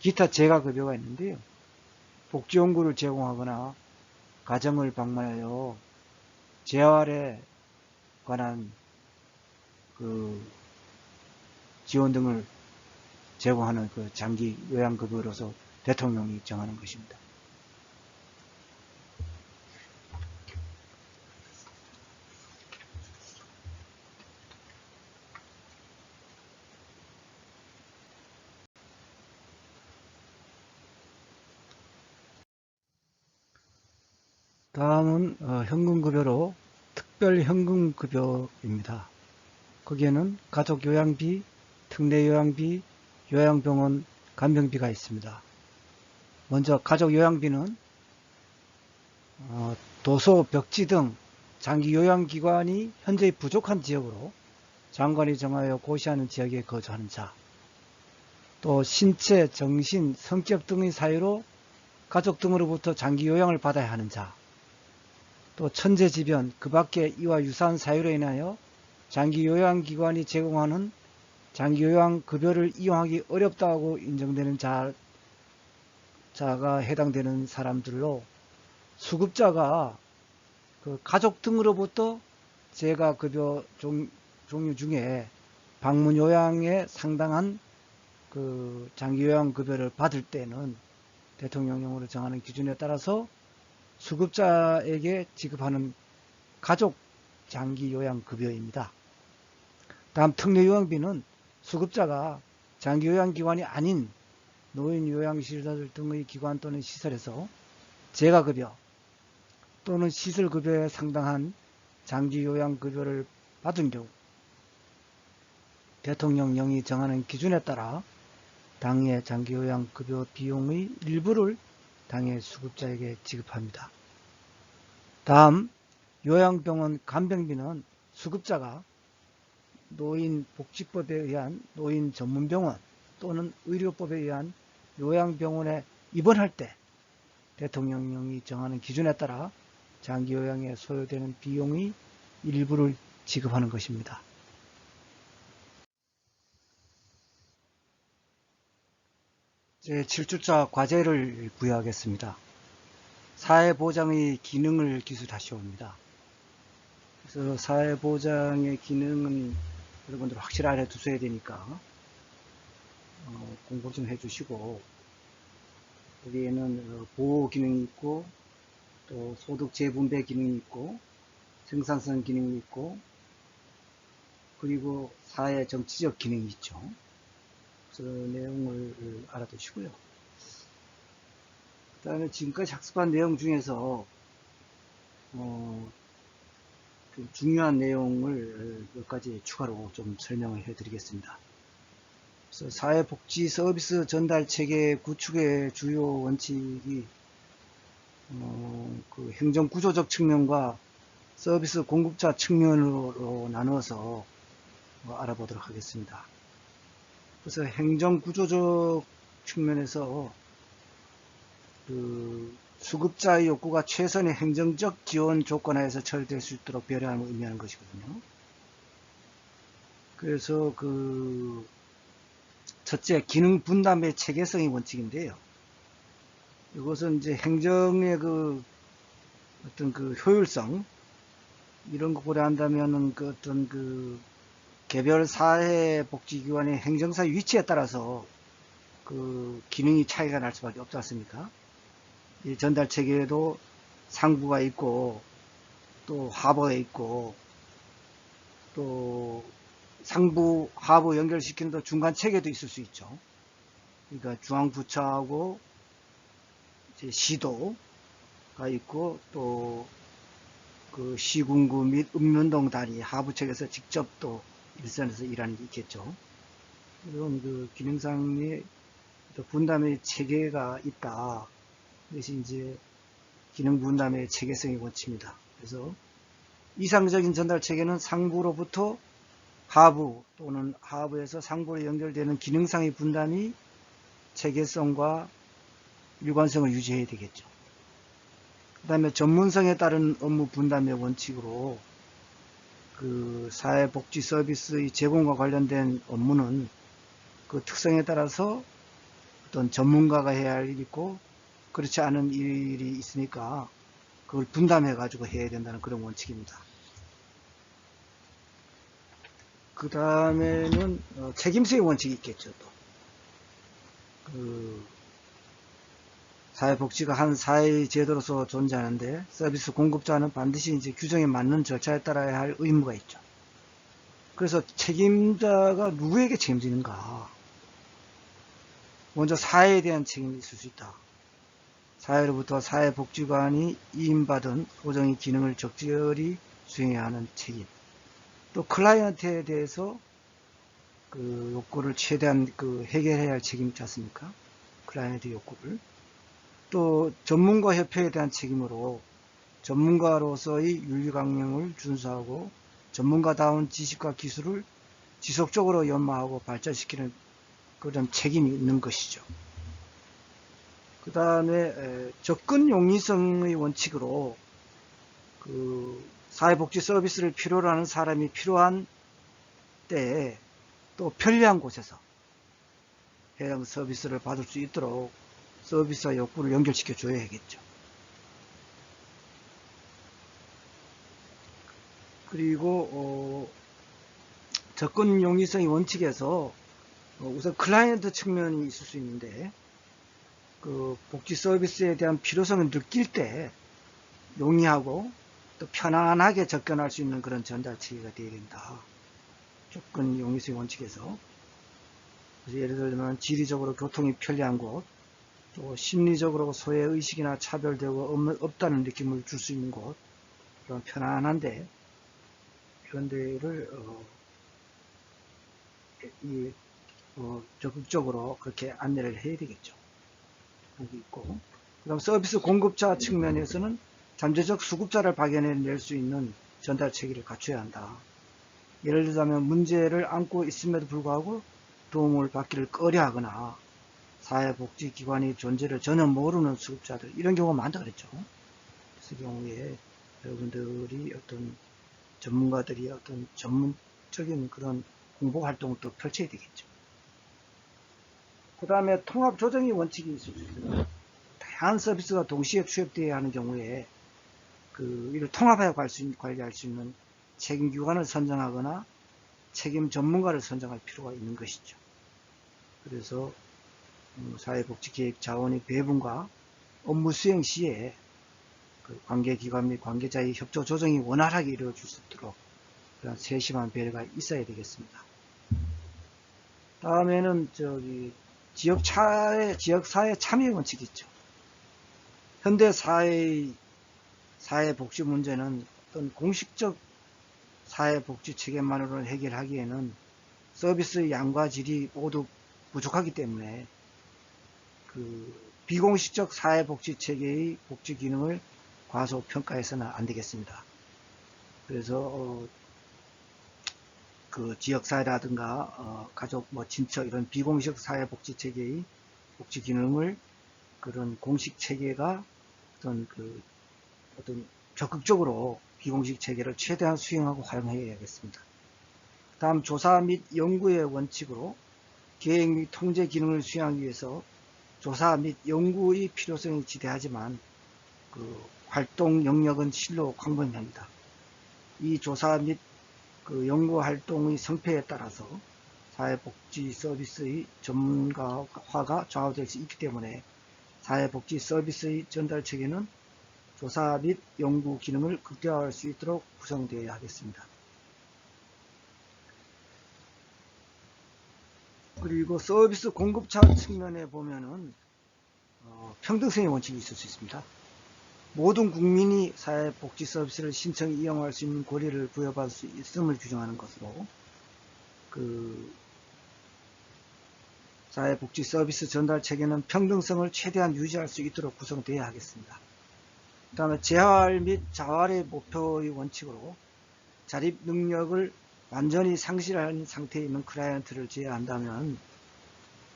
Speaker 1: 기타 재가급여가 있는데요. 복지용구를 제공하거나 가정을 방문하여 재활에 관한 지원 등을 제공하는 장기 요양급여로서 대통령이 정하는 것입니다. 다음은 현금급여로 특별현금급여입니다. 거기에는 가족요양비, 특례요양비, 요양병원 간병비가 있습니다. 먼저 가족요양비는 도서, 벽지 등 장기요양기관이 현재 부족한 지역으로 장관이 정하여 고시하는 지역에 거주하는 자, 또 신체, 정신, 성격 등의 사유로 가족 등으로부터 장기요양을 받아야 하는 자, 또 천재지변, 그 밖에 이와 유사한 사유로 인하여 장기요양기관이 제공하는 장기요양급여를 이용하기 어렵다고 인정되는 자가 해당되는 사람들로, 수급자가 가족 등으로부터 재가급여 종류 중에 방문요양에 상당한 장기요양급여를 받을 때는 대통령령으로 정하는 기준에 따라서 수급자에게 지급하는 가족 장기요양급여입니다. 다음 특례요양비는 수급자가 장기요양기관이 아닌 노인요양시설 등의 기관 또는 시설에서 재가급여 또는 시설급여에 상당한 장기요양급여를 받은 경우 대통령령이 정하는 기준에 따라 당해 장기요양급여 비용의 일부를 당해 수급자에게 지급합니다. 다음 요양병원 간병비는 수급자가 노인복지법에 의한 노인전문병원 또는 의료법에 의한 요양병원에 입원할 때 대통령령이 정하는 기준에 따라 장기요양에 소요되는 비용의 일부를 지급하는 것입니다. 제7주차 과제를 부여하겠습니다. 사회보장의 기능을 기술하시옵니다. 그래서 사회보장의 기능은 여러분들 확실히 알아두셔야 되니까 공부 좀 해주시고, 여기에는 보호 기능이 있고 또 소득 재분배 기능이 있고 생산성 기능이 있고 그리고 사회 정치적 기능이 있죠. 그래서 내용을 알아두시고요. 그 다음에 지금까지 학습한 내용 중에서 좀 중요한 내용을 몇 가지 추가로 좀 설명을 해 드리겠습니다. 그래서 사회복지 서비스 전달 체계 구축의 주요 원칙이 행정구조적 측면과 서비스 공급자 측면으로 나누어서 알아보도록 하겠습니다. 그래서 행정구조적 측면에서 수급자의 욕구가 최선의 행정적 지원 조건 하에서 처리될 수 있도록 배려함을 의미하는 것이거든요. 그래서 첫째, 기능 분담의 체계성의 원칙인데요. 이것은 이제 행정의 어떤 효율성, 이런 거 고려한다면은 개별 사회복지기관의 행정사 위치에 따라서 기능이 차이가 날 수밖에 없지 않습니까? 이 전달 체계에도 상부가 있고 또 하부가 있고 또 상부 하부 연결시키는 또 중간 체계도 있을 수 있죠. 그러니까 중앙부처하고 이제 시도가 있고 또 시군구 및 읍면동 단위 하부 체계에서 직접 또 일선에서 일하는 게 있겠죠. 이런 기능상의 또 분담의 체계가 있다. 이것이 이제 기능 분담의 체계성의 원칙입니다. 그래서 이상적인 전달 체계는 상부로부터 하부 또는 하부에서 상부로 연결되는 기능상의 분담이 체계성과 일관성을 유지해야 되겠죠. 그 다음에 전문성에 따른 업무 분담의 원칙으로 그 사회복지 서비스의 제공과 관련된 업무는 그 특성에 따라서 어떤 전문가가 해야 할 일이 있고 그렇지 않은 일이 있으니까 그걸 분담해 가지고 해야 된다는 그런 원칙입니다. 그 다음에는 책임수의 원칙이 있겠죠. 또 그 사회복지가 한 사회 제도로서 존재하는데 서비스 공급자는 반드시 이제 규정에 맞는 절차에 따라야 할 의무가 있죠. 그래서 책임자가 누구에게 책임지는가? 먼저 사회에 대한 책임이 있을 수 있다. 사회로부터 사회복지관이 이임받은 소정의 기능을 적절히 수행해야 하는 책임. 또 클라이언트에 대해서 그 욕구를 최대한 해결해야 할 책임이 있지 않습니까? 클라이언트 욕구를. 또 전문가 협회에 대한 책임으로 전문가로서의 윤리강령을 준수하고 전문가다운 지식과 기술을 지속적으로 연마하고 발전시키는 그런 책임이 있는 것이죠. 그 다음에 접근 용이성의 원칙으로 그 사회복지 서비스를 필요로 하는 사람이 필요한 때에 또 편리한 곳에서 해당 서비스를 받을 수 있도록 서비스와 욕구를 연결시켜 줘야겠죠. 그리고 접근 용이성의 원칙에서 우선 클라이언트 측면이 있을 수 있는데 그 복지 서비스에 대한 필요성을 느낄 때 용이하고 또 편안하게 접근할 수 있는 그런 전달 체계가 되어야 된다. 접근 용이성의 원칙에서. 그래서 예를 들면 지리적으로 교통이 편리한 곳, 또 심리적으로 소외의식이나 차별되고 없다는 느낌을 줄 수 있는 곳, 그런 편안한데 이런 데를 적극적으로 그렇게 안내를 해야 되겠죠. 여기 있고, 그다음 서비스 공급자 측면에서는 잠재적 수급자를 발견해낼 수 있는 전달 체계를 갖춰야 한다. 예를 들자면 문제를 안고 있음에도 불구하고 도움을 받기를 꺼려하거나 사회복지기관의 존재를 전혀 모르는 수급자들, 이런 경우가 많다 그랬죠. 그래서 경우에 여러분들이 어떤 전문가들이 어떤 전문적인 그런 공보 활동을 또 펼쳐야 되겠죠. 그 다음에 통합 조정의 원칙이 있을 수 있습니다. 다양한 서비스가 동시에 취업되어야 하는 경우에 이를 통합하여 관리할 수 있는 책임 기관을 선정하거나 책임 전문가를 선정할 필요가 있는 것이죠. 그래서 사회복지계획 자원의 배분과 업무 수행 시에 관계기관 및 관계자의 협조 조정이 원활하게 이루어질 수 있도록 그런 세심한 배려가 있어야 되겠습니다. 다음에는 지역사회 참여 원칙이 있죠. 현대 사회복지 문제는 어떤 공식적 사회복지 체계만으로 해결하기에는 서비스의 양과 질이 모두 부족하기 때문에 비공식적 사회복지 체계의 복지 기능을 과소평가해서는 안 되겠습니다. 그래서 지역사회라든가 가족, 친척 이런 비공식 사회복지 체계의 복지 기능을 그런 공식 체계가 어떤 적극적으로 비공식 체계를 최대한 수행하고 활용해야겠습니다. 다음 조사 및 연구의 원칙으로 계획 및 통제 기능을 수행하기 위해서 조사 및 연구의 필요성이 지대하지만 활동 영역은 실로 광범위합니다. 이 조사 및 연구 활동의 성패에 따라서 사회복지 서비스의 전문가화가 좌우될 수 있기 때문에 사회복지 서비스의 전달 체계는 조사 및 연구 기능을 극대화할 수 있도록 구성되어야 하겠습니다. 그리고 서비스 공급자 측면에 보면은 평등성의 원칙이 있을 수 있습니다. 모든 국민이 사회복지 서비스를 신청 이용할 수 있는 권리를 부여받을 수 있음을 규정하는 것으로 사회복지 서비스 전달 체계는 평등성을 최대한 유지할 수 있도록 구성되어야 하겠습니다. 그 다음에 재활 및 자활의 목표의 원칙으로 자립 능력을 완전히 상실한 상태에 있는 클라이언트를 제외한다면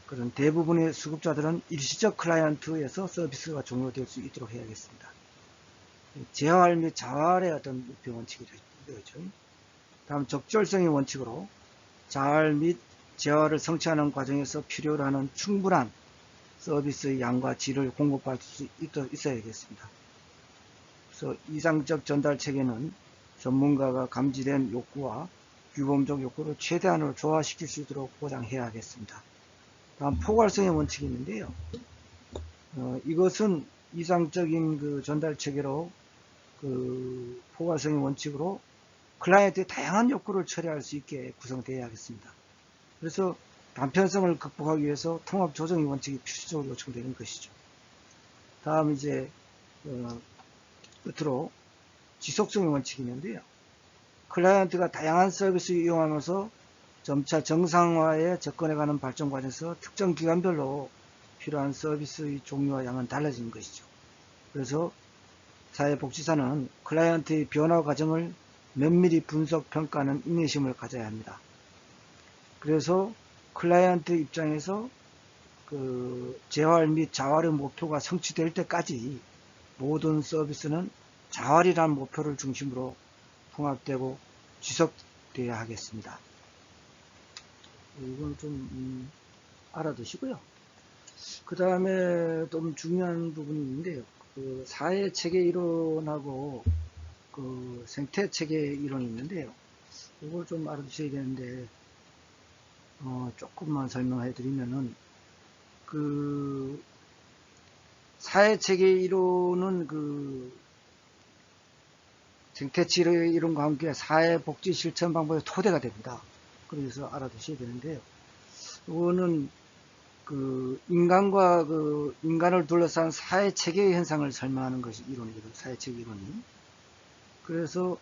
Speaker 1: 그런 대부분의 수급자들은 일시적 클라이언트에서 서비스가 종료될 수 있도록 해야겠습니다. 재활 및 자활의 어떤 목표 원칙이 되죠. 다음 적절성의 원칙으로 자활 및 재활을 성취하는 과정에서 필요로 하는 충분한 서비스의 양과 질을 공급할 수 있어야겠습니다. 그래서 이상적 전달 체계는 전문가가 감지된 욕구와 규범적 욕구를 최대한으로 조화시킬 수 있도록 보장해야 하겠습니다. 다음 포괄성의 원칙이 있는데요. 이것은 이상적인 그 전달 체계로 그 포괄성의 원칙으로 클라이언트의 다양한 욕구를 처리할 수 있게 구성되어야 하겠습니다. 그래서 단편성을 극복하기 위해서 통합 조정의 원칙이 필수적으로 요청되는 것이죠. 다음 이제 끝으로 지속성의 원칙이 있는데요. 클라이언트가 다양한 서비스를 이용하면서 점차 정상화에 접근해가는 발전 과정에서 특정 기간별로 필요한 서비스의 종류와 양은 달라지는 것이죠. 그래서 사회복지사는 클라이언트의 변화 과정을 면밀히 분석, 평가하는 인내심을 가져야 합니다. 그래서 클라이언트 입장에서 그 재활 및 자활의 목표가 성취될 때까지 모든 서비스는 자활이라는 목표를 중심으로 통합되고 지속되어야 하겠습니다. 이건 좀 알아두시고요. 그 다음에 좀 중요한 부분이 있는데요. 그 사회체계 이론하고 그 생태체계 이론이 있는데요. 이걸 좀 알아두셔야 되는데 조금만 설명해 드리면은 그 사회체계 이론은 그 생태체계 이론과 함께 사회복지 실천 방법의 토대가 됩니다. 그래서 알아두셔야 되는데요. 이거는 그 인간과 그 인간을 둘러싼 사회체계의 현상을 설명하는 것이 이론이거든요. 사회체계 이론이. 그래서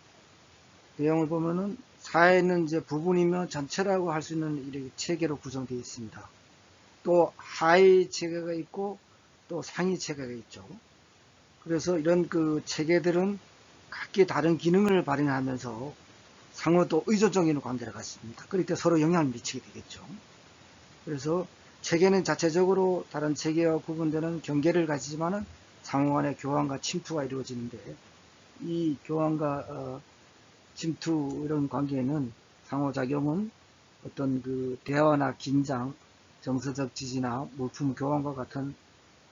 Speaker 1: 내용을 보면은 사회는 이제 부분이며 전체라고 할 수 있는 이렇게 체계로 구성되어 있습니다. 또 하위 체계가 있고 또 상위 체계가 있죠. 그래서 이런 그 체계들은 각기 다른 기능을 발휘하면서 상호 또 의존적인 관계를 갖습니다. 그럴 때 서로 영향을 미치게 되겠죠. 그래서 체계는 자체적으로 다른 체계와 구분되는 경계를 가지지만은 상호 간의 교환과 침투가 이루어지는데 이 교환과 침투 이런 관계에는 상호작용은 어떤 그 대화나 긴장, 정서적 지지나 물품 교환과 같은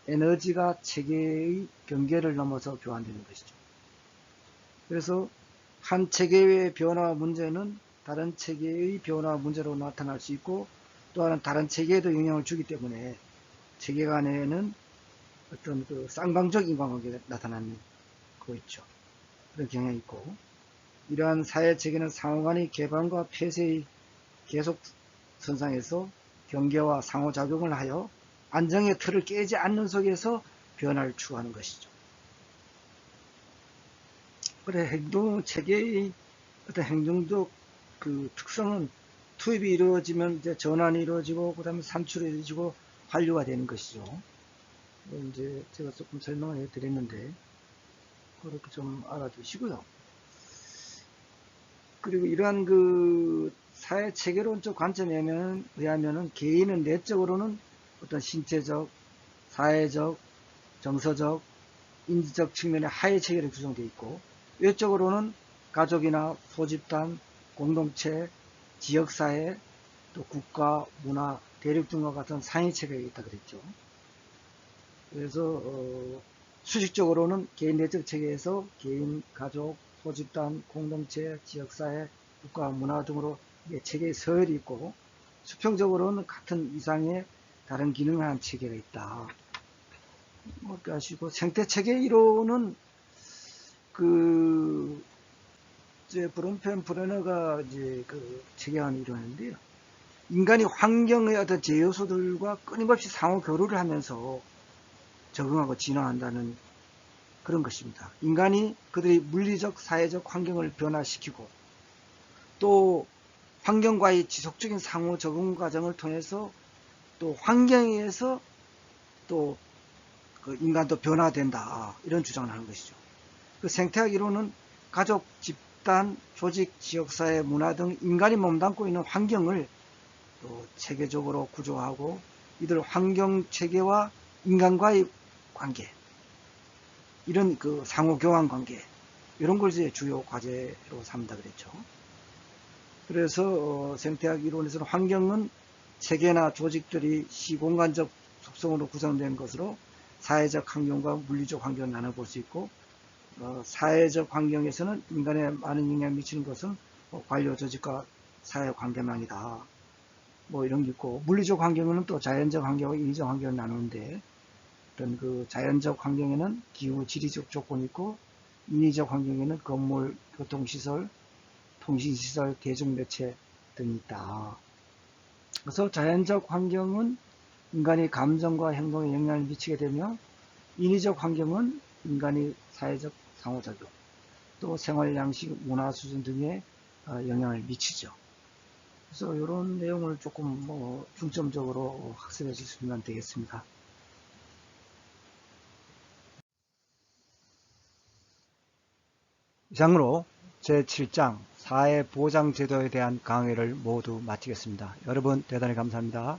Speaker 1: 에너지가 체계의 경계를 넘어서 교환되는 것이죠. 그래서 한 체계의 변화 문제는 다른 체계의 변화 문제로 나타날 수 있고 또한 다른 체계에도 영향을 주기 때문에 체계 간에는 어떤 그 쌍방적 인과관계가 나타나는 거 있죠. 그런 경향이 있고 이러한 사회 체계는 상호간의 개방과 폐쇄의 계속 선상에서 경계와 상호작용을 하여 안정의 틀을 깨지 않는 속에서 변화를 추구하는 것이죠. 그래 행동 체계의 어떤 행동적 그 특성은 투입이 이루어지면 이제 전환이 이루어지고 그다음에 산출이 이루어지고 환류가 되는 것이죠. 이제 제가 조금 설명을 해드렸는데 그렇게 좀 알아두시고요. 그리고 이러한 그 사회 체계론적 관점에 의하면은 개인은 내적으로는 어떤 신체적, 사회적, 정서적, 인지적 측면의 하위 체계로 구성되어 있고 외적으로는 가족이나 소집단, 공동체, 지역사회, 또 국가, 문화, 대륙 등과 같은 상위 체계가 있다 그랬죠. 그래서 수직적으로는 개인 내적 체계에서 개인, 가족, 소집단, 공동체, 지역사회, 국가, 문화 등으로 체계의 서열이 있고 수평적으로는 같은 이상의 다른 기능을 하는 체계가 있다. 그렇게 하시고 생태체계 이론은 그 이제 브론펜 브레너가 이제 그 체계한 이론인데요. 인간이 환경의 어떤 제요소들과 끊임없이 상호 교류를 하면서 적응하고 진화한다는 그런 것입니다. 인간이 그들의 물리적, 사회적 환경을 변화시키고 또 환경과의 지속적인 상호 적응 과정을 통해서 또 환경에 의해서 또 그 인간도 변화된다, 이런 주장을 하는 것이죠. 그 생태학 이론은 가족, 집단, 조직, 지역사회, 문화 등 인간이 몸담고 있는 환경을 또 체계적으로 구조하고 이들 환경 체계와 인간과의 관계, 이런 그 상호 교환 관계, 이런 걸 이제 주요 과제로 삼다 그랬죠. 그래서 생태학 이론에서는 환경은 체계나 조직들이 시공간적 속성으로 구성된 것으로 사회적 환경과 물리적 환경을 나눠볼 수 있고, 사회적 환경에서는 인간에 많은 영향을 미치는 것은 관료 조직과 사회 관계망이다, 뭐 이런 게 있고, 물리적 환경은 또 자연적 환경과 인위적 환경을 나누는데, 그런 그 자연적 환경에는 기후, 지리적 조건이 있고, 인위적 환경에는 건물, 교통시설, 통신시설, 대중매체 등이 있다. 그래서 자연적 환경은 인간의 감정과 행동에 영향을 미치게 되며, 인위적 환경은 인간의 사회적 상호작용, 또 생활 양식, 문화 수준 등에 영향을 미치죠. 그래서 이런 내용을 조금 중점적으로 학습해 주시면 되겠습니다. 이상으로 제7장 사회보장제도에 대한 강의를 모두 마치겠습니다. 여러분 대단히 감사합니다.